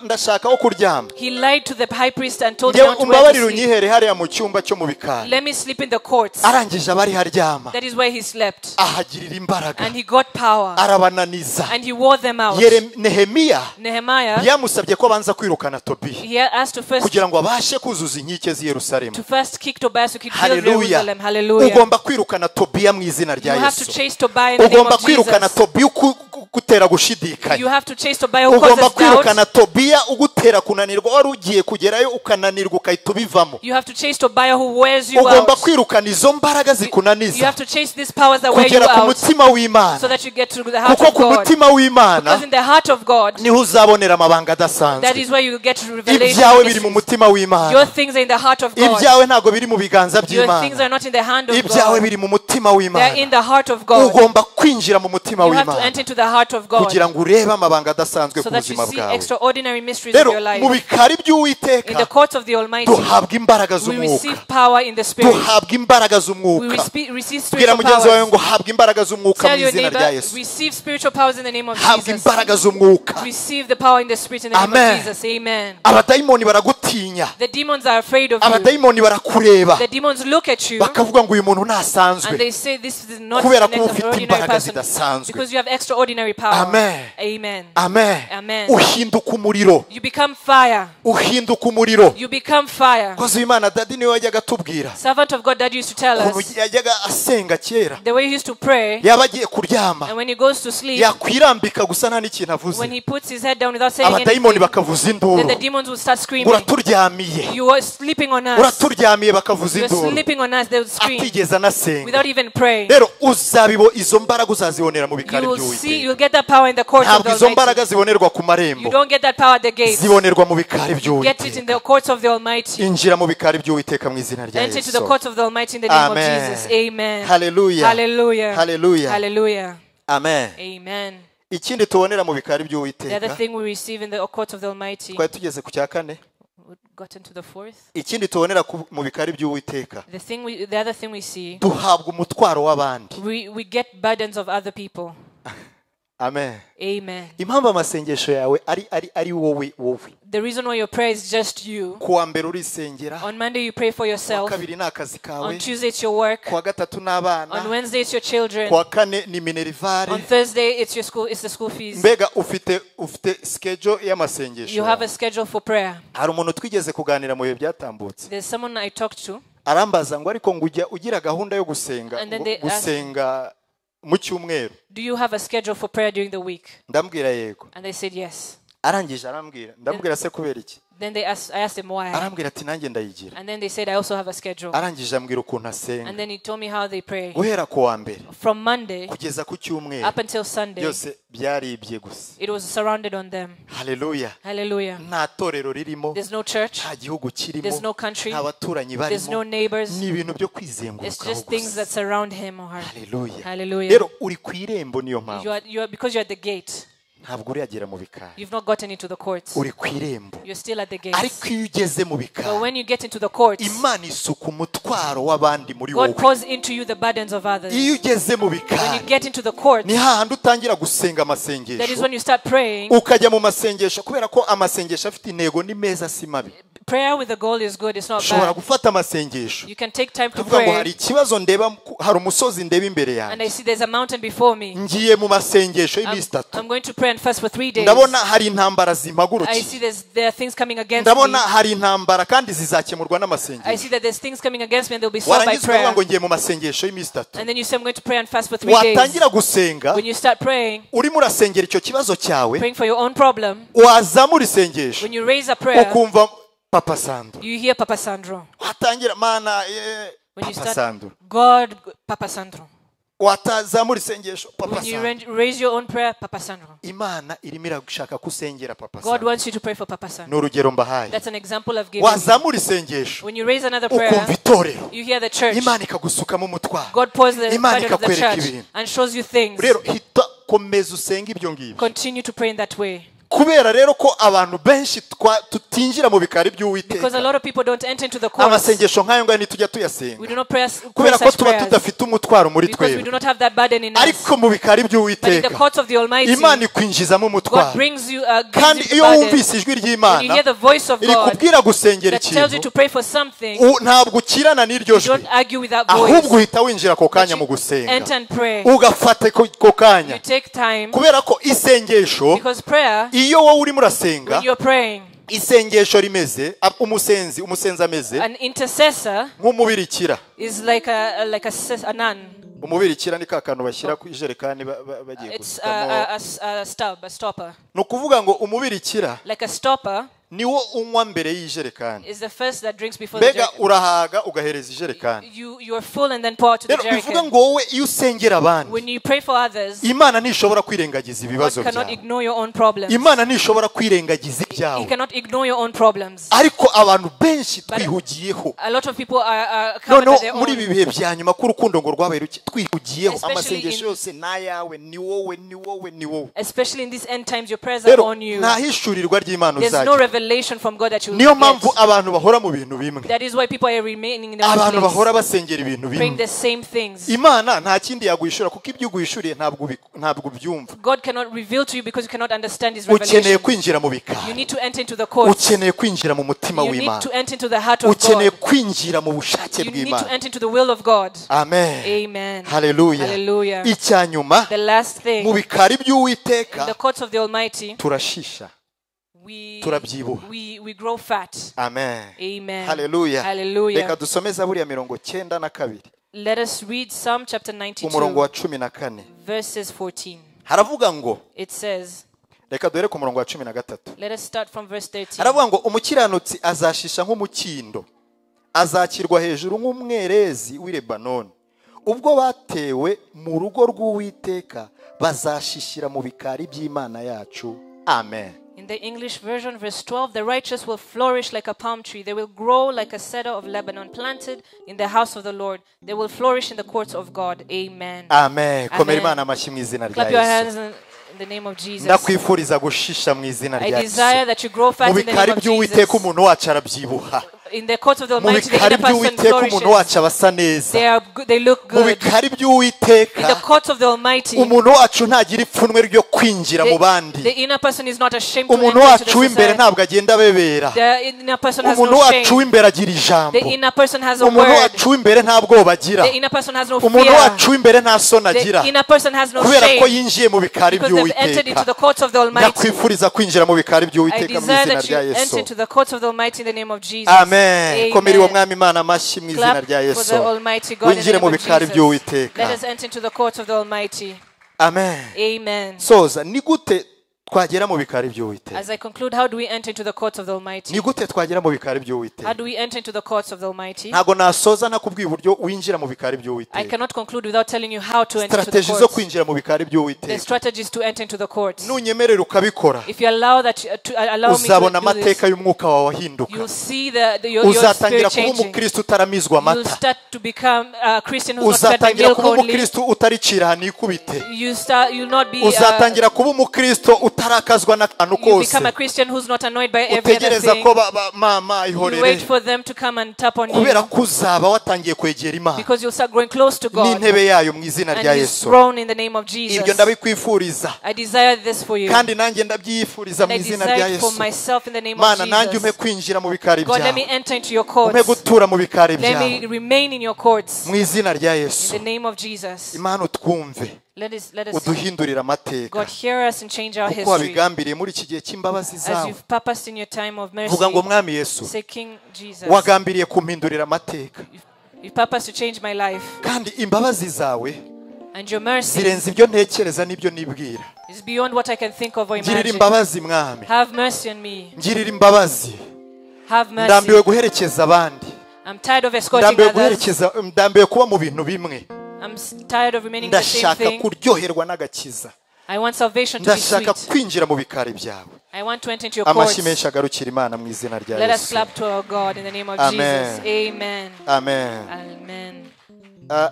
ndashaka aho kuryama, He lied to the high priest and told him not to where umbabarire to sleep. unyihere hariya mu cyumba cyo mu bikari. Let me sleep in the courts. Arangije abari haryama, That is where he slept. ahagirira imbaraga, And he got power. arabananiza. And he wore them out. Nehemiya Nehemiah, byamusabye ko abanza kwirukana Tobiya he asked to first kugira ngo abashe kuzuza inkike z'i Yerusalemu. kick Tobiah so he could build Haleluya. Jerusalem. Hallelujah. Ugomba kwirukana Tobiya mu izina rya You have to Yesu. chase Tobiah in the name Ugomba of kwirukana Jesus. Tobiya ugutera gushidikanya. You have to chase Tobiah who Ugomba causes kwirukana doubt. Tobiya ugutera kunanirwa, wari ugiye kugerayo ukananirwa ukahita ubivamo. You have to chase Tobiah who wears you Ugomba out. kwirukana izo mbaraga You zikunaniza have to chase these powers that wear you kugera ku out mutima w'Imana, so that you get to the heart kuko of ku God. mutima w'Imana Because in the heart of God, niho uzabonera amabanga that adasanzwe. is where you get to revelation. Ibyawe biri mu mysteries. mutima w'Imana, Your things are in the heart of God. ibyawe ntabwo biri mu biganza Your things by'Imana, are not in the hand of ibyawe God. biri mu mutima They are w'Imana. in the heart of God. Ugomba kwinjira mu mutima You have to w'Imana enter into the heart of God kugira ngo urebe amabanga adasanzwe so ku that you buzima see bwawe. extraordinary mysteries in Rero your mu life. bikari In the by'Uwiteka courts of the Almighty, duhabwa imbaraga we z'umwuka, receive power in the Spirit. duhabwa imbaraga We z'umwuka. receive Bwira spiritual mugenzi wawe powers. ngo habwa imbaraga z'umwuka Tell mu your izina rya neighbor, Yesu. receive spiritual powers in the name of Habwa Jesus. imbaraga z'umwuka. Receive the power in the Spirit in the name Amen. of Jesus. Amen. Abadayimoni baragutinya, The demons are afraid of you. abadayimoni barakureba The demons look at you bakavuga ngo uyu muntu and ntasanzwe, they say this is not kubera an ko ufite extraordinary imbaraga person zidasanzwe. because you have extraordinary power. Amen. Amen. Amen. Amen. Uhinduka umuriro, You become fire. uhinduka umuriro. You become fire. Kozi w'Imana Dadi niwe wajyaga atubwira Servant of God, Dad used to tell ukuntu us yajyaga asenga kera, the way he used to pray, yaba agiye kuryama and when he goes to sleep, yakwirambika gusa nta n'ikintu when avuze, he puts his head down without saying abadayimoni anything, bakavuza then induru, the demons will start screaming. uraturyamiye, You are sleeping on us. uraturyamiye bakavuza You're induru, sleeping on us. They will scream atigeze anasenga. without even praying. Rero izo mbaraga uzazibonera mu bikari You will see, by'Uwiteka. you'll get that power in the courts of the Ntabwo izo Almighty. mbaraga zibonerwa ku You marembo, don't get that power at the gates. zibonerwa mu bikari Get it in by'Uwiteka. the courts of the Almighty. Injira mu bikari by'Uwiteka mu izina rya Enter into the Yesu. courts of the Almighty in the name Amen. of Jesus. Amen. Hallelujah. Hallelujah. Hallelujah. Hallelujah. Amen. Amen. Ikindi tubonera mu bikari The other by'Uwiteka, thing we receive in the courts of the Almighty. twari tugeze ku cya kane. We got into the fourth. Ikindi tubonera mu bikari by'Uwiteka, The other thing we see, duhabwa umutwaro w'abandi. we get burdens of other people. Amen. Amen. Impamvu amasengesho yawe ari wowe. The reason why your prayer is just you. Kuwa mbere urisengera, On Monday you pray for kuwa yourself. kabiri ni akazi kawe, On Tuesday it's your work. kuwa gatatu On n'abana, Wednesday it's your children. kuwa kane ni minerivare. On Thursday it's your school. It's the school fees. Mbega ufite schedule y'amasengesho. You have a schedule for prayer. Hari umuntu twigeze kuganira mu bihe byatambutse, There's someone I talked to, arambaza ngo ariko ngo ujya ugira gahunda yo gusenga, And then they ask- gusenga mu cyumweru. do you have a schedule for prayer during the week? Ndambwira yego. And they said yes. Arangije arambwira, ndambwira se kubera iki? Then I asked them why. Arambwira ati nanjye ndayigira. And then they said I also have a schedule. Arangije ambwira ukuntu asenga, And then he told me how they pray. guhera ku wa mbere From Monday kugeza ku cyumweru, up until Sunday, byose byaribye gusa. it was surrounded on them. Haleluya. Hallelujah. Nta torero ririmo, There's no church. nta gihugu kirimo, There's no country. nta baturanyi There's no barimo, neighbors. ni ibintu byo It's kwizengurukaho just things that gusa. surround him or her. Haleluya. Hallelujah. Rero uri ku irembo, niyo mpamvu Because you're at the gate. ntabwo uragera mu bikari, You've not gotten into the courts. uri ku irembo. You're still at the gates. Ariko iyo ugeze mu But bikari, when you get into the courts, Imana isuka umutwaro w'abandi muri God wowe. pours into you the burdens of others. Iyo ugeze mu When you bikari, get into the courts, ni hahandi utangira gusenga that is amasengesho, when you start praying. ukajya mu masengesho, kubera ko amasengesho afite intego ni meza, si mabi. Prayer with a goal is good. It's not ushobora bad. gufata amasengesho You can take time to ukavuga ngo hari pray. ikibazo ndeba, hari umusozi ndeba imbere And I yanjye, see there's a mountain before me. ngiye mu masengesho y'iminsi itatu, I'm going to pray and fast for 3 days. ndabona hari intambara I zimpagurukiye, see there are things coming against ndabona me. hari intambara kandi zizakemurwa I n'amasengesho. see that there's things coming against me and they'll be solved by Warangiza ukavuga prayer. ngo ngiye mu masengesho y'iminsi itatu, And then you say, I'm going to pray and fast for 3 days. watangira gusenga, When you start praying, urimo urasengera icyo kibazo cyawe, praying for your own problem, wazamura isengesho when you raise a prayer, ukumva Papa Sandro, you hear Papa watangira Sandro. mana When you Papa start, Sandro, God, Papa Sandro. watazamura isengesho Papa When you Sandro, raise your own prayer, Papa Sandro. Imana irimo irashaka kusengera Papa God Sandro. wants you to pray for Papa Sandro. N'urugero mbahaye. That's an example of giving. Wazamura isengesho When you raise another prayer, ukumva itorero, you hear the church. Imana ikagusukamo umutwaro. God pours the Imana burden of the ikakwereka church ibintu. and shows you things. Rero hita komeza usenga ibyo ngibyo. Continue to pray in that way. Kubera rero ko abantu benshi tutinjira mu bikari Because a by'Uwiteka, lot of people don't enter into the courts. amasengesho nk'ayo ngayo ntitujya tuyasenga We do not pray kubera ko such tuba prayers tudafite umutwaro muri because we do twebwe. not have that burden in us. Ariko mu bikari But in the by'Uwiteka, courts of the Almighty, Imana ikwinjizamo God umutwaro. brings you Kandi gives you iyo the burden. wumvise ijwi When you ry'Imana hear the voice of iri God kubwira gusengera that tells you ikintu, to pray for something, ntabwo ukirana n'iryo you jwi, don't argue with that ahubwo voice. uhita winjira ako kanya But mu you gusenga, enter and pray. ugafata ako kanya, You take time kubera ko isengesho, because prayer, iyo wowe urimo urasenga, when you're praying, isengesho rimeze umusenzi ameze an intercessor nk'umubirikira. is like a nun. Umubirikira ni ka kantu bashyira ku ijerekani bagiye It's gusukamo. a stopper. Ni ukuvuga ngo umubirikira Like a stopper niwo unywa mbere y'ijerekani. is the first that drinks before the Mbega jerrycan. urahaga ugahereza ijerekani. You are full and then pour out to the Rero bivuga jerrycan. ngo wowe iyo usengera abandi, When you pray for others, Imana ntishobora kwirengagiza God ibibazo cannot byawe. ignore your own problems. Imana ntishobora kwirengagiza He ibyawe. cannot ignore your own problems. Ariko abantu benshi twihugiyeho. A lot of people are covered by their Noneho muri ibi own. bihe bya nyuma k'urukundo ngo rwabaye ruke, twihugiyeho Especially amasengesho in- yose n'ayawe, ni wowe ni wowe ni wowe. Especially in these end times, your prayers are Rero on you. nta hishurirwa ry'Imana There's no uzagira. revelation from God that you Niyo will mpamvu get. abantu bahora mu bintu bimwe, That is why people are remaining in the abantu same bahora place, basengera ibintu praying bimwe. the same things. Imana nta kindi yaguhishura kuko ibyo uguhishuriye ntabwo ubyumva. God cannot reveal to you because you cannot understand His Ukeneye revelation. kwinjira mu You bikari, need to enter into the courts. ukeneye kwinjira mu mutima You need w'Imana, to enter into the heart of ukeneye God. kwinjira mu bushake You need to bw'Imana. enter into the will of God. Amen. Amen. Haleluya. Hallelujah. Icya nyuma, The last thing, mu bikari in the by'Uwiteka courts of the Almighty, turashisha, we turabyibuha. grow fat. Amen. Amen. Haleluya. Hallelujah. Reka dusome Zaburi ya 92 Let us read Psalm chapter umurongo wa 92, 14. verses 14. Haravuga ngo, It says, reka duhere ku murongo wa 13. let us start from verse 13. Haravuga ngo umukiranutsi azashisha nk'umukindo, azakirwa hejuru nk'umwerezi w'i Lebanoni. Ubwo batewe mu rugo rw'Uwiteka bazashishira mu bikari by'Imana yacu. Amen. In the English version, verse 12, the righteous will flourish like a palm tree. They will grow like a cedar of Lebanon, planted in the house of the Lord. They will flourish in the courts of God. Amen. Amen. Komera Amen. Imana amashyi mu izina rya Clap your Yesu. hands in the name of Jesus. Ndakwifuriza gushisha mu izina I rya desire Yesu. that you grow fat Mu in the bikari name of by'Uwiteka Jesus. umuntu wacu arabyibuha. In the courts of the Mu Almighty, the bikari inner person by'Uwiteka umuntu flourishes. wacu aba asa neza. They look Mu good. bikari In the by'Uwiteka courts of the Almighty, umuntu wacu ntagira ipfunwe ryo kwinjira mu the bandi. inner person is not ashamed to Umuntu enter into wacu the w'imbere society. ntabwo agenda abebera. The inner person has Umuntu no wacu shame. w'imbere agira ijambo. The inner person has a Umuntu word. wacu w'imbere nta bwoba agira. The inner person has no Umuntu fear. wacu w'imbere nta soni agira. The inner person has no Kubera ko shame yinjiye mu bikari because they've entered into the by'Uwiteka. courts of the Almighty. Ndakwifuriza kwinjira mu bikari I by'Uwiteka mu desire izina that you rya enter Yesu. into the courts of the Almighty in the name of Jesus. Amen. Komera uwo Amen. mwami Imana amashyi mu izina Clap rya for the Yesu. Almighty God in the Winjire name mu of bikari Jesus. by'Uwiteka. Let us enter into the courts of the Almighty. Amen. Amen. Soza, ni gute twagera mu bikari by'Uwiteka? As I conclude, how do we enter into the courts of the Almighty? Ni gute twagera mu bikari How by'Uwiteka? do we enter into the courts of the Almighty? Ntago nasoza nakubwiye uburyo winjira mu bikari I by'Uwiteka. cannot conclude without telling you how to enter into the Strategy zo courts. kwinjira mu bikari The by'Uwiteka. strategies to enter into the courts. Nunyemerera ukabikora, If you allow that, allow me uzabona to do this, amateka y'umwuka wawe ahinduka. you'll see your Uzatangira spirit kuba changing. umukristo utaramizwa You'll amata. start to become a Christian who's not fed by Uzatangira milk kuba only. umukristo utaricira hanikubite. You'll not be. Uzatangira kuba umukristo utarakazwa n'akantu You kose. become a Christian who's not annoyed by every other Utegereza thing. ko mama You ihorere. wait for them to come and tap on Kubera you ko uzaba watangiye kwegera Imana because you'll start growing close to God n'intebe yayo mu izina rya and His Yesu. throne in the name of Ibyo Jesus. ndabikwifuriza I desire this for you. kandi nanjye ndabyifuriza And mu I izina rya desire it for Yesu. myself in the name of Mana nanjye umpe Jesus. kwinjira mu bikari God, let me byawe, enter into your umpe courts. gutura mu bikari Let me byawe remain in your courts. mu izina rya In Yesu. the name of Jesus. Imana utwumve, Let us uduhindurire amateka God, hear us and change our kuko history. wabigambiriye muri iki gihe cy'imbabazi As zawe. you've purposed in your time of Vuga ngo mercy, mwami Yesu, say King Jesus, wagambiriye kumpindurira amateka you've purposed to change my life. kandi imbabazi zawe And your mercy zirenze ibyo ntekereza n'ibyo nibwira. is beyond what I can think of or Ngirira imagine. imbabazi mwami, Have mercy on me. ngirira imbabazi. Have mercy. Ndambiwe guherekeza abandi, I'm tired of escorting others. ndambiwe kuba mu bintu bimwe. I'm tired of remaining the same ndashaka thing. kuryoherwa n'agakiza, I want salvation to be ndashaka sweet. kwinjira mu bikari byawe. I want to enter into your Amashyi courts. menshi agarukira Imana mu izina rya Let us Yesu. clap to our God in the name of Amen. Jesus. Amen. Amen. Amen.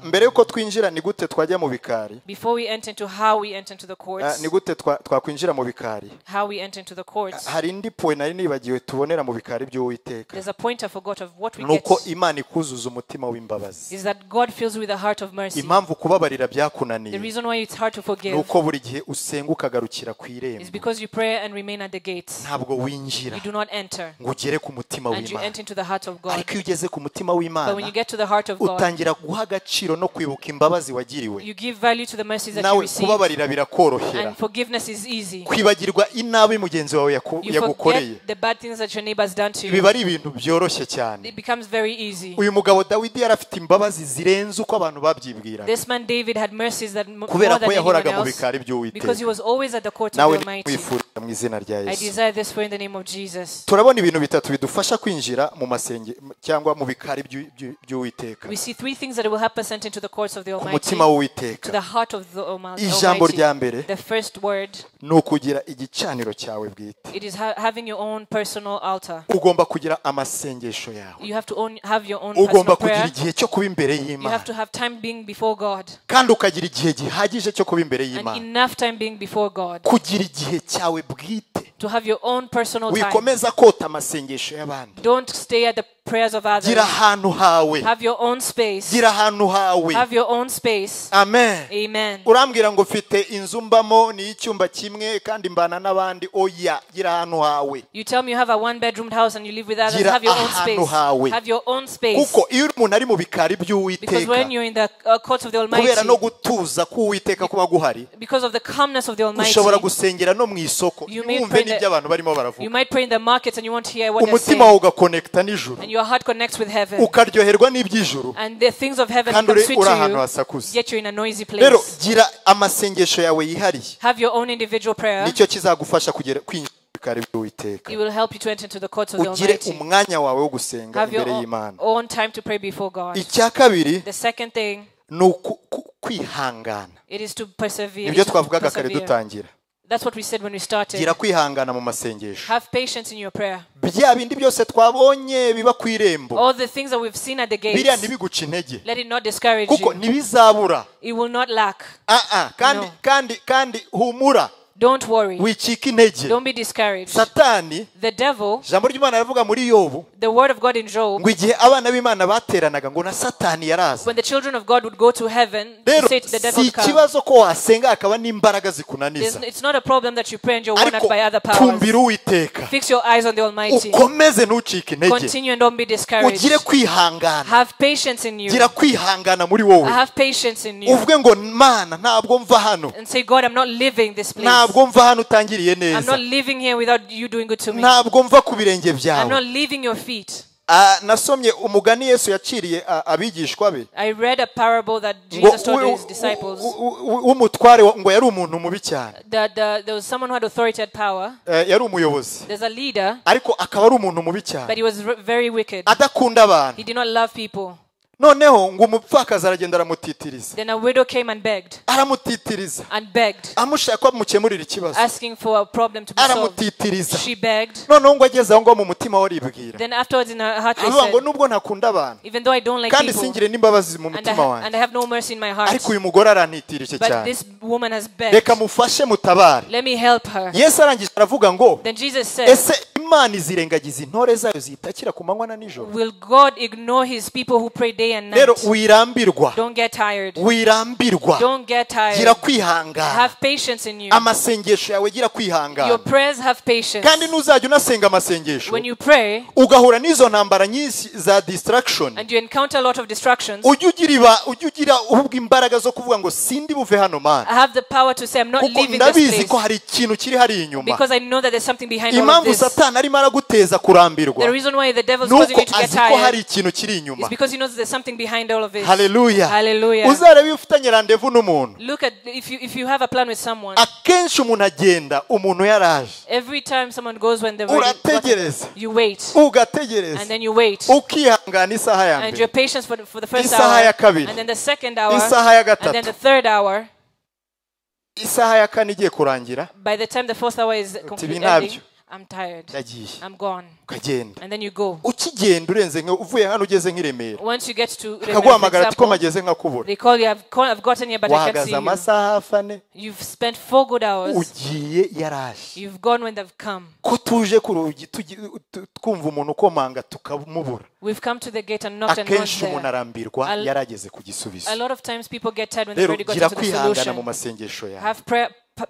Mbere yuko twinjira ni gute twajya mu bikari? Before we enter into how we enter into the courts, Ni gute twakwinjira mu bikari? how we enter into the courts, Hari indi point nari nibagiwe tubonera mu bikari by'Uwiteka. there's a point I forgot of what we get. Nuko Imana ikuzuza umutima w'imbabazi. Is that God fills you with a heart of mercy. Impamvu kubabarira The byakunaniye reason why it's hard to forgive nuko buri gihe usenga ukagarukira ku is irembo, because you pray and remain at the gates. ntabwo winjira You do not enter ngo ugere ku mutima and you w'Imana. enter into the heart of God. Ariko iyo ugeze ku mutima But when w'Imana you get to the heart of God, utangira guha agaciro no kwibuka imbabazi wagiriwe. you give value to the mercies that you Nawe receive, kubabarira birakorohera. and forgiveness is easy. Kwibagirwa inabi mugenzi wawe You yagukoreye forget the bad things that your neighbor has done to you. biba ari ibintu byoroshye cyane. It becomes very easy. Uyu mugabo Dawidi yari afite imbabazi zirenze uko abantu babyibwiraga, This man David had mercies that more kubera than ko anyone yahoraga mu else, bikari because he by'Uwiteka. was always at the court of Nawe the Almighty. wifuriza mu izina rya I Yesu. desire this for in the name of Jesus. Turabona ibintu bitatu bidufasha kwinjira mu masenge cyangwa mu bikari by'Uwiteka, We see three things that will help us enter into the courts of the ku Almighty, mutima to w'Uwiteka. the heart of the Almighty. Ijambo rya mbere The first word, ni ukugira igicaniro cyawe bwite. it is having your own personal altar. Ugomba kugira amasengesho yawe, You have to have your own ugomba personal kugira prayer. igihe cyo kuba imbere You have y'Imana, to have time being before God, kandi ukagira igihe gihagije cyo kuba imbere and y'Imana. enough time being before God. Kugira igihe cyawe bwite, To have your own personal time. wikomeza kota amasengesho y'abandi. Don't stay at the prayers of others. Gira ahantu hawe, Have your own space. gira ahantu hawe. Have your own space. Amen. Amen. Urambwira ngo mfite inzu mbamo ni icyumba kimwe kandi mbana n'abandi. Oya, gira ahantu hawe, You tell me you have a one-bedroom house and you live with others. Gira Have your own ahantu space. hawe. Have your own space. kuko iyo umuntu ari mu bikari Because when by'Uwiteka, you're in the courts of the kubera no Almighty, gutuza k'Uwiteka kuba guhari, because of the calmness of the Almighty, ushobora gusengera no mu isoko You may wumve pray that- n'ibyo abantu barimo you baravuga, might pray in the markets and you won't hear what they're umutima saying. wawe ugakonekita n'ijuru, And your heart connects with heaven. ukaryoherwa n'iby'ijuru, And the things of heaven kandi become sweet uri to ahantu you, hasakuza. yet you're in a noisy Rero place. gira amasengesho yawe yihariye, Have your own individual prayer. nicyo kizagufasha kugera kwinjira mu bikari by'Uwiteka. It will help you to enter into the courts of the Ugire Almighty. umwanya wawe wo gusenga Have your imbere y'Imana. own time to pray before God. Icya kabiri The second thing, ni kwihangana. it is to persevere. Nibyo It is to twavugaga kare persevere. dutangira. That's what we said when we started. Gira kwihangana mu masengesho. Have patience in your prayer. Bya bindi byose twabonye biba ku irembo, All the things that we've seen at the biriya gates, ntibiguca intege, let it not discourage kuko you. ntibizabura. It will not lack. kandi No. kandi humura, Don't worry. wicika intege. Don't be discouraged. Satani, The devil, ijambo ry'Imana rivuga muri Yobu the word of God in Job, ngo igihe abana b'Imana bateranaga ngo na Satani yaraza. when the children of God would go to heaven, Rero say the devil si would come. ikibazo ko wasenga hakaba n'imbaraga zikunaniza, It's not a problem that you pray and you're worn out ariko by other powers. tumbira Uwiteka, Fix your eyes on the Almighty. ukomeze ntucike intege, Continue and don't be discouraged. ugire kwihangana, Have patience in you. gira kwihangana muri wowe, Have patience in you. uvuge ngo Mana ntabwo mva hano, And say, God, I'm not living this place. ntabwo mva hano utangiriye I'm neza, not living here without you doing good to me. ntabwo mva ku birenge I'm byawe. not leaving your feet. Nasomye umugani Yesu yaciriye abigishwa be, I read a parable that ngo Jesus told his disciples. w'umutware ngo yari umuntu mubi cyane, That there was someone who had authority and power. yari umuyobozi There's a leader, ariko akaba ari umuntu mubi cyane, but he was very wicked. adakunda abantu. He did not love people. Noneho ngo umupfakazi aragenda aramutitiriza, Then a widow came and begged aramutitiriza, and begged, amushaka ko amukemurira ikibazo, asking for a problem to be solved. aramutitiriza. She begged. Noneho ngo ageze aho ngo mu mutima we aribwira, Then afterwards in her heart they avuga ngo said, nubwo ntakunda abantu even though I don't like kandi people singire n'imbabazi mu and mutima I wanjye, have no mercy in my heart, ariko uyu mugore arantitirije but cyane, this woman has begged. reka mufashe mutabare. Let me help her. Yesu arangije aravuga ngo Then Jesus said, ese Imana izirengagiza intore zayo zitakira ku manywa na nijoro? will God ignore his people who pray day and Rero night? wirambirwa, Don't get tired. wirambirwa, Don't get tired. gira kwihangana, Have patience in you. amasengesho yawe gira Your kwihangana, prayers have patience. kandi nuzajya unasenga amasengesho When you pray ugahura n'izo ntambara nyinshi za distraction, and you encounter a lot of distractions, ujye ugira ubwo imbaraga zo kuvuga ngo sindi buve hano Mana, I have the power to say I'm not kuko leaving this ndabizi ko place hari ikintu kiri hari inyuma. because I know that there's something behind all of Impamvu this. Satani satani arimo araguteza kurambirwa The reason why the devil is causing nuko you to get azi ko hari tired ikintu kiri is inyuma. because he knows there's something behind all of this. Haleluya. Hallelujah. Uzarebe ufitanye randevu n'umuntu, Look at if you have a plan with someone. akenshi umuntu agenda umuntu yaraje, Every time someone goes when they're ready, urategereza you wait. ugategereza And then you wait. ukihangana isaha ya And your mbere, patience for the first isaha ya hour. kabiri, And then the second hour. isaha ya And then the gatatu, third hour. isaha ya kane igiye kurangira, By the time the fourth hour is Tibi complete ntabyo. ending, I'm tired. yagiye I'm gone. ukagenda. And then you go. Ukigenda urenze uvuye hano ugeze nk'i Remera, Once you get to Remera, for akaguhamagara ati ko example, mageze nkakubura, they call you, I've gotten here, but I can't wahagaze see you. amasaha hafi ane, You've spent 4 good hours. ugiye yaraje. You've gone when they've come. Ko tuje ku rugi twumva umuntu ukomanga tukamubura, We've come to the gate and knocked and no one's akenshi umuntu there. arambirwa yarageze ku gisubizo. A lot of times people get tired when they've Rero already got gira to the kwihangana mu solution. masengesho yawe, Have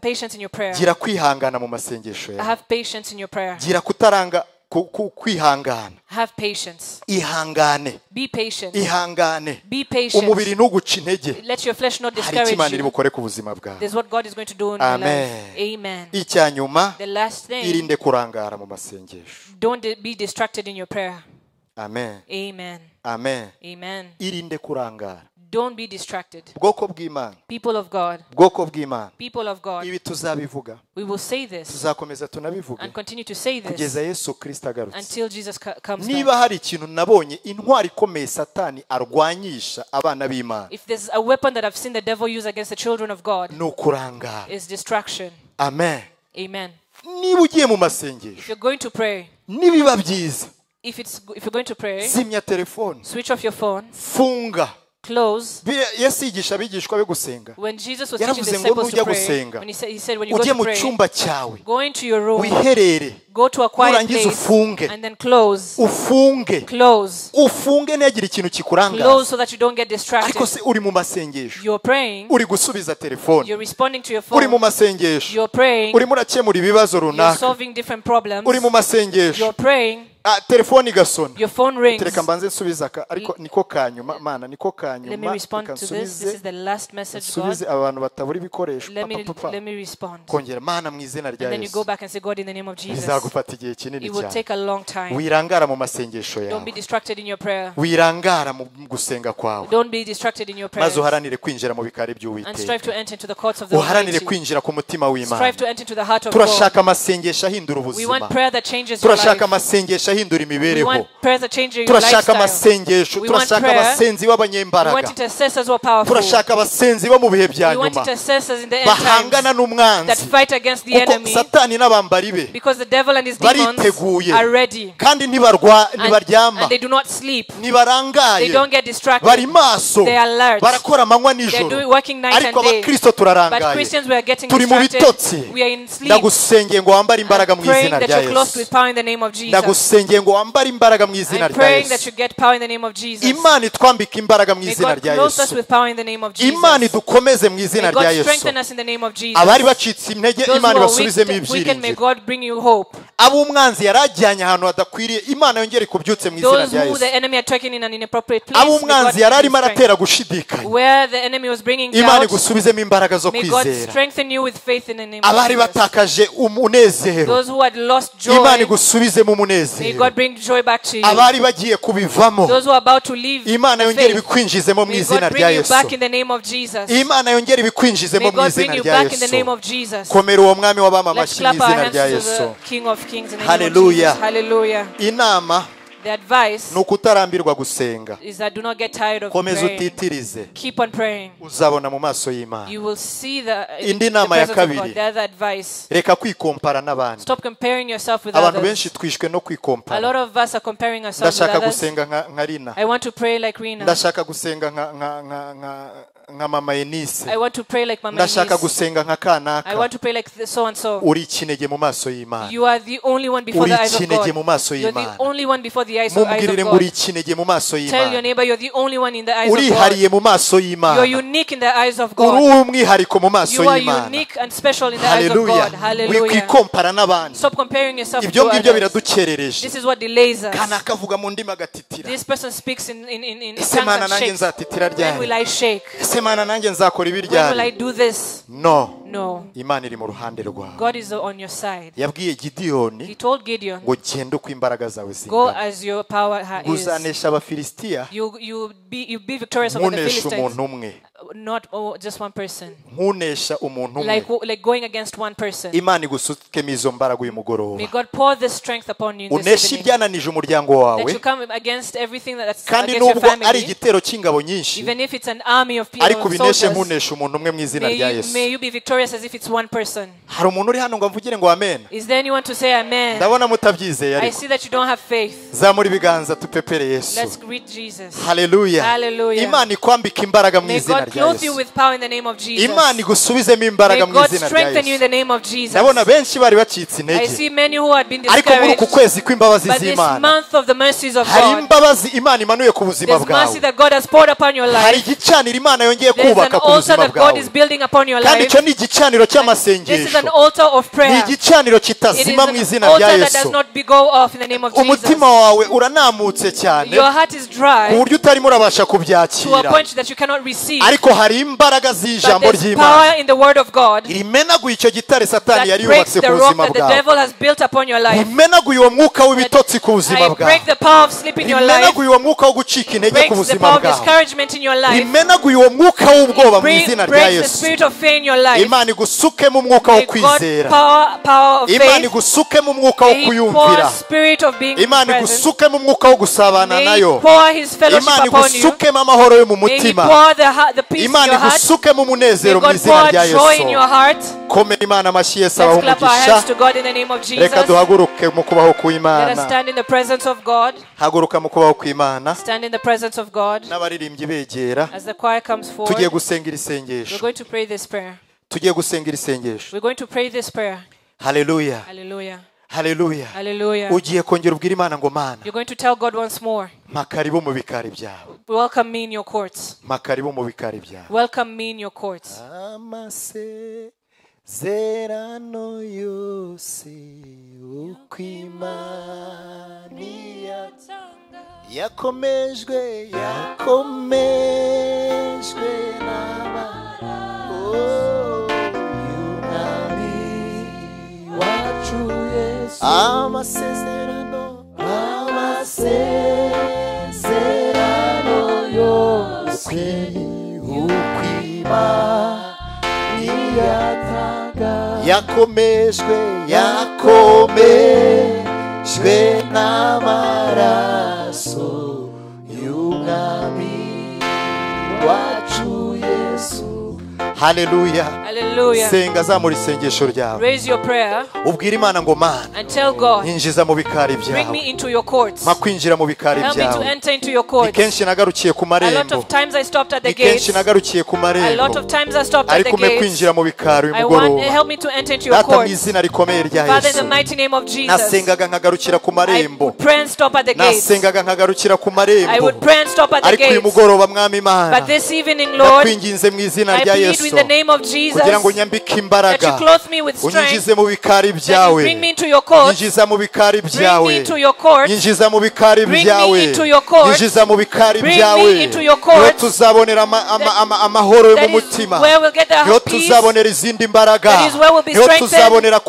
patience in your prayer. gira kwihangana mu masengesho yawe, Have patience in your prayer. gira kutaranga kwihangana. Have patience. Ihangane, Be patient. ihangane, Be patient. umubiri ntuguca intege. Let your flesh not Hari icyo discourage Imana iri you. bukore ku buzima bwawe. This is what God is going to do in your Amen. life. Amen. Icya nyuma, The last thing, irinde kurangara mu masengesho. don't be distracted in your prayer. Amen. Amen. Amen. Amen. Irinde kurangara. Don't be distracted. Bwoko bw'Imana, People of God. bwoko bw'Imana, People of God. ibi tuzabivuga, We will say this tuzakomeza tunabivuge and continue to say this kugeza Yesu Kristo agarutse. until Jesus comes back. Niba hari ikintu nabonye intwari ikomeye Satani arwanyisha abana b'Imana, If there's a weapon that I've seen the devil use against the children of God, ni ukurangara. is distraction. Amen. Amen. Niba ugiye mu If masengesho, you're going to pray, nibiba byiza, if you're going to pray, zimya telefone, switch off your phone, funga. close. Yesu yigisha abigishwa be gusenga, When Jesus was teaching the yaravuze ngo disciples nujya to pray, gusenga, when he said when you go ujye to mu pray, cyumba cyawe, go into your room, wiherere, go to a quiet nurangiza place, ufunge, and then close. ufunge, Close. ufunge ntihagire ikintu Close kikurangaza. so that you don't get distracted. Ariko se uri mu masengesho, You're praying, uri gusubiza telefone, you're responding to your uri mu phone, masengesho, you're praying, urimo urakemura ibibazo you're runaka, solving different problems, uri mu masengesho, you're praying, telefone igasona, your phone rings. tereka mbanze nsubiza ariko niko kanyuma Mana, niko Let me kanyuma, respond reka to this. This is the last message, God. nsubize abantu batabura ibikoresho. Let me respond. Kongera Mana mu izina rya And then you go Yesu, back and say, God, in the name of Jesus. bizagufata igihe kinini It will cyane. take a long time. Wirangara mu masengesho Don't be yawe, distracted in your prayer. wirangara mu gusenga kwawe, Don't be distracted in your prayers. maze uharanire kwinjira mu bikari And by'Uwiteka, strive to enter into the courts of the uharanire Almighty. kwinjira ku mutima w'Imana. Strive to enter into the heart of God. Turashaka amasengesho ahindura We want ubuzima, prayer that changes your turashaka life. amasengesho ahindura We imibereho, want prayers that change your turashaka lifestyle. amasengesho, We want turashaka prayer. abasenzi We want b'abanyembaraga, intercessors who are powerful. turashaka abasenzi bo mu bihe bya We want nyuma intercessors in the end bahangana times that n'umwanzi, fight against the kuko enemy, Satani n'abambari be because the devil and his demons bariteguye are ready. kandi And ntibaryama, they do not sleep. They ntibarangaye, don't get distracted. bari maso, They are alert. barakora amanywa They're nijoro. working night Ariko and day. abakristo But turarangaye, Christians, we are getting turi mu distracted. bitotsi. We are in sleep. Ndagusengeye ngo wambare imbaraga mu Praying izina that rya you're close Yesu. with power in the name of Jesus. Ndagusengeye ngo wambare imbaraga mu izina I'm rya praying that Yesu. you get power in the name of Jesus. Imana itwambika imbaraga mu May izina God rya clothe us Yesu. with power in the name of Jesus. Imana idukomeze mu izina May rya God Yesu. strengthen us in the name of Jesus. Abari bacitse intege, Those who Imana are ibasubizemo weakened, may ibyiringiro. God bring you hope. Abo umwanzi yarajyanye ahantu hadakwiriye, Imana yongere kubyutse mu izina Those rya who Yesu. the enemy are taking in an inappropriate place, Abo may God umwanzi yari give arimo you strength. aratera gushidikanya, Where the enemy was bringing Imana doubt, igusubizemo imbaraga zo may God kwizera. strengthen you with faith in the name of Abari Jesus. batakaje umunezero, Those who had lost Imana joy, igusubizemo may umunezero. God bring joy back to you. Abari bagiye kubivamo, Those who are about to leave Imana the yongere faith, ibikwinjizemo mu may izina God rya bring you Yesu. back in the name of Jesus. Imana yongere ibikwinjizemo May mu God izina bring you rya back in the name Yesu. of Jesus. Komera uwo mwami Let's w'abamamashyi mu clap our izina hands rya to Yesu. the King of Kings in the name Hallelujah. of Jesus. Hallelujah. Inama The advice ni ukutarambirwa gusenga, is that do not get tired of komeza praying. utitirize, Keep on praying. uzabona mu maso y'Imana. You will see the Indi nama ya presence of God. kabiri, The other advice. reka kwikompara n'abandi. Stop comparing yourself with Abantu others. benshi twishwe no A kwikompara. lot of us are comparing ourselves with Ndashaka others. gusenga nka Rina, I want to pray like Rina. ndashaka gusenga nka Mama Enise, I want to pray like Mama ndashaka Eunice. gusenga nka I kanaka. want to pray like so and so. Uri ikinege mu maso y'Imana. You are the only one before Uri the eyes of ikinege God. mu maso You're the y'Imana. only one before the eyes of Mumubwirire ngo uri God. ikinege mu maso Tell your y'Imana. neighbor you're the only one in the eyes of God. Urihariye mu maso You're y'Imana. unique in the eyes of Uri God. uw'umwihariko mu maso You are y'Imana. unique and special in the eyes of Hallelujah. God. Hallelujah. Wikwikompara n'abandi. Stop comparing yourself Ibyo to ngibyo others. biradukerereje. This is what delays us. Kanaka avuga mu ndimi agatitira. This person speaks in Ese tongues Mana and nanjye shakes. nzatitira When will ryari? I shake? Ese ese mana nanjye nzakora ibi When will I ryari? do this? No, No. Imana iri mu ruhande rwawe. God is on your side. Yabwiye Gideyoni He told Gideon, ngo genda uko imbaraga zawe go zingana. as your power is. Uzanesha Abafilisitiya You be victorious over the nkunesha Philistines. umuntu umwe, Not just one person. nkunesha umuntu umwe. Like going against one person. Imana igusukemo izo mbaraga uyu mugoroba, May God pour this strength upon you in this unesha evening. ibyananije umuryango That wawe, you come against everything that's kandi against your nubwo ari family. igitero cy'ingabo nyinshi, Even if it's an army of ariko people, ubineshe soldiers, nkunesha umuntu umwe mu izina rya Yesu. may you be victorious as if it's one person. Hari umuntu uri hano ngo mvugire ngo amen? Is there anyone to say amen? Ndabona mutabyizeye I ariko see that you don't have faith. zamura ibiganza tupepere Yesu. Let's greet Jesus. Haleluya. Hallelujah. Imana ikwambika imbaraga mu May izina God rya clothe you Yesu. with power in the name of Jesus. Imana igusubizemo May imbaraga mu God izina rya strengthen you in Yesu. the name of Jesus. Ndabona benshi bari bacitse I intege, see many who had been ariko muri uku discouraged. kwezi kw'imbabazi But this z'Imana month of the mercies of hari God, imbabazi Imana imanuye ku buzima there's mercy bwawe. that God has poured upon your Hari life. igicaniro Imana yongeye There's an kubaka ku altar buzima that God bwawe, is building upon your kandi life. icyo ni igicaniro This is an cy'amasengesho, altar of ni prayer. igicaniro It is kitazima mu an izina rya altar that does Yesu. not go off in the name of Jesus. Umutima wawe uranamutse cyane Your heart is ku dry buryo utarimo urabasha to a kubyakira, point that you cannot receive. ariko hari imbaraga But z'ijambo there's ry'Imana power in the word of God rimenaguye icyo gitare Satani that yari breaks yubatse the ku rock buzima that the bwawe, devil has built upon your life. rimenaguye uwo mwuka w'ibitotsi ku buzima I bwawe, break the power of sleep in your life. rimenaguye uwo mwuka wo gucika intege ku Breaks the buzima power of bwawe, discouragement in your life. rimenaguye uwo mwuka w'ubwoba mu izina rya Breaks the Yesu. spirit of fear in your life. Imana igusukemo umwuka wo May God kwizera, power of Imana faith. igusukemo umwuka wo May He pour kuyumvira, spirit of being Imana present. igusukemo umwuka wo gusabana May He nayo, pour His fellowship Imana upon you. igusukemo amahoro yo mu May He mutima, pour the peace in Imana your heart. igusukemo May umunezero mu God izina pour rya joy in Yesu. your heart. Komera Imana amashyi Yesu abaha Let's clap our umugisha. hands to God in the name of Jesus. Reka duhaguruke mu kubaho Let us kw'Imana. stand in the presence of God. Haguruka mu kubaho kw'Imana. Stand in the presence of God. N'abaririmbyi begera, As the choir comes forward, tugiye gusenga iri we're sengesho, going to pray this prayer. tugiye gusenga iri sengesho. We're going to pray this prayer. Haleluya, Hallelujah. haleluya. Hallelujah. Ugiye kongera ubwira Imana ngo Mana, You're going to tell God once more, mpa karibu mu bikari byawe, welcome me in your courts. mpa karibu mu bikari byawe. Welcome me in your courts. Amasezerano yose uko Imana yakomejwe y'umwami wacu Yesu. Amasezerano yose uko Imana yakomejwe n'amaraso y'umwami wacu Yesu. Haleluya. Hallelujah. Senga zamura isengesho ryawe, Raise your prayer ubwira Imana ngo Mana, and tell God, nyinjiza mu bikari bring me byawe, into your courts. mpa kwinjira mu bikari Help me to byawe. enter into your Ni courts. kenshi nagarukiye ku A lot marembo, of times I stopped at the ni gates. kenshi nagarukiye ku A marembo, lot of times I stopped at ariko the ume gates. kwinjira mu bikari uyu I want mugoroba. help me to enter into your Data mu courts. izina rikomeye rya Father, in the Yesu, mighty name of Jesus, nasengaga nkagarukira ku I marembo, would pray and stop at the gates. nasengaga nkagarukira ku I marembo, would pray and stop at the ariko uyu gates. mugoroba Mwami Imana, But this evening, Lord, ndakwinginze mu izina I rya plead Yesu in the name of Jesus kugira ngo nyambike that imbaraga, you clothe me with strength, unyinjize mu bikari that you byawe, bring me into your courts, nyinjiza mu bikari bring byawe, me into your courts, nyinjiza mu bikari Bring me byawe, into your courts. nyinjiza mu bikari Bring byawe, me into your courts. niho tuzabonera amahoro yo mu that is mutima, where we'll get the niho peace, tuzabonera izindi mbaraga, that is where we'll be niho strengthened, tuzabonera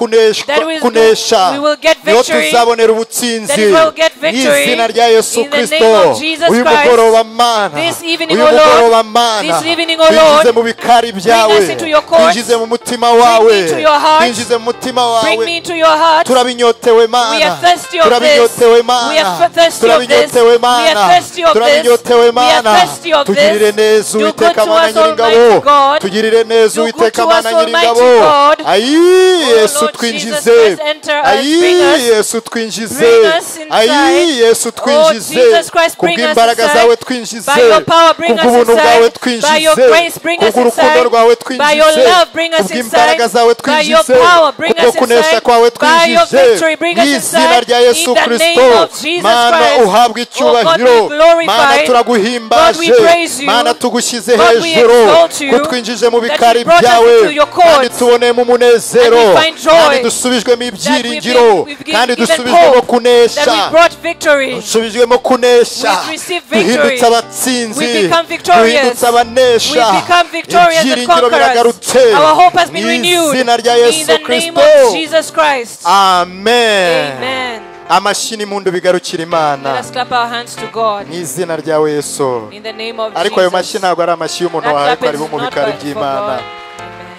that we kunesha, will get niho victory, tuzabonera that ubutsinzi is where we'll get mu victory, izina rya Yesu in the name Kristo. of Jesus Uyu Christ. mugoroba Mana, This evening, uyu O Lord, mugoroba Mana, this evening, O Lord, twinjize mu bikari byawe, us into your courts, twinjize mu mutima bring me wawe, into your heart, twinjize mu mutima bring me wawe. into your heart. Turabinyotewe We Mana, are thirsty of this. turabinyotewe We Mana, are thirsty of this. turabinyotewe We Mana, are thirsty of this. turabinyotewe We are Mana. thirsty of Tugirire this. neza Do Uwiteka good to Mana us, Almighty Nyiringabo, God. tugirire neza Do good Uwiteka to us, Mana Almighty Nyiringabo. God. Ayi Oh, Yesu Lord Jesus twinjize, Christ, enter us, bring ayi us. Yesu twinjize, Bring us inside. ayi Yesu Oh, twinjize, Jesus Christ, bring us kubw'imbaraga inside. zawe twinjize, By your power, bring us kubw'ubuntu inside. bwawe By your twinjize, grace, bring us kubw'urukundo inside. rwawe By your twinjize love, bring us kubw'imbaraga inside. zawe By your twinjize power, bring kubwo us kunesha inside. kwawe By your twinjize victory, bring mu us izina inside. rya Yesu In the Kristo name of Jesus Mana Christ. uhabwe icyubahiro Oh God, be glorified. Mana turaguhimbaje God, we praise you. Mana tugushyize God, we hejuru exalt you. kutwinjije mu That bikari you brought us byawe into your courts. kandi tubonemo umunezero And we find joy. kandi dusubijwemo ibyiringiro we've kandi given dusubijwemo hope. That kunesha we brought victory. dusubijwemo kunesha We've received victory. duhindutse abatsinzi We become victorious. duhindutse abanesha We become victorious and ibyiringiro conquerors. biragarutse Our hope has mu been renewed. izina rya In Yesu the name Kristo of Jesus Christ. amen Amen. amashyi n'impundu bigarukira Let Imana us clap our hands to God. mu izina ryawe Yesu In the name of ariko ayo Jesus. mashyi ntabwo ari amashyi y'umuntu That wahaye clap ko ari is mu not bikari for by'Imana God. Amen.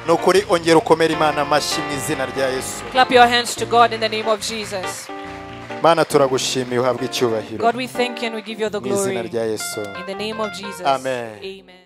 ni ukuri ongera ukomere Imana amashyi mu izina rya Yesu Clap your hands to God in the name of Jesus. Mana turagushimiye uhabwe icyubahiro God, we thank you and we give you the mu izina glory. rya Yesu In the name of Jesus. Amen. Amen.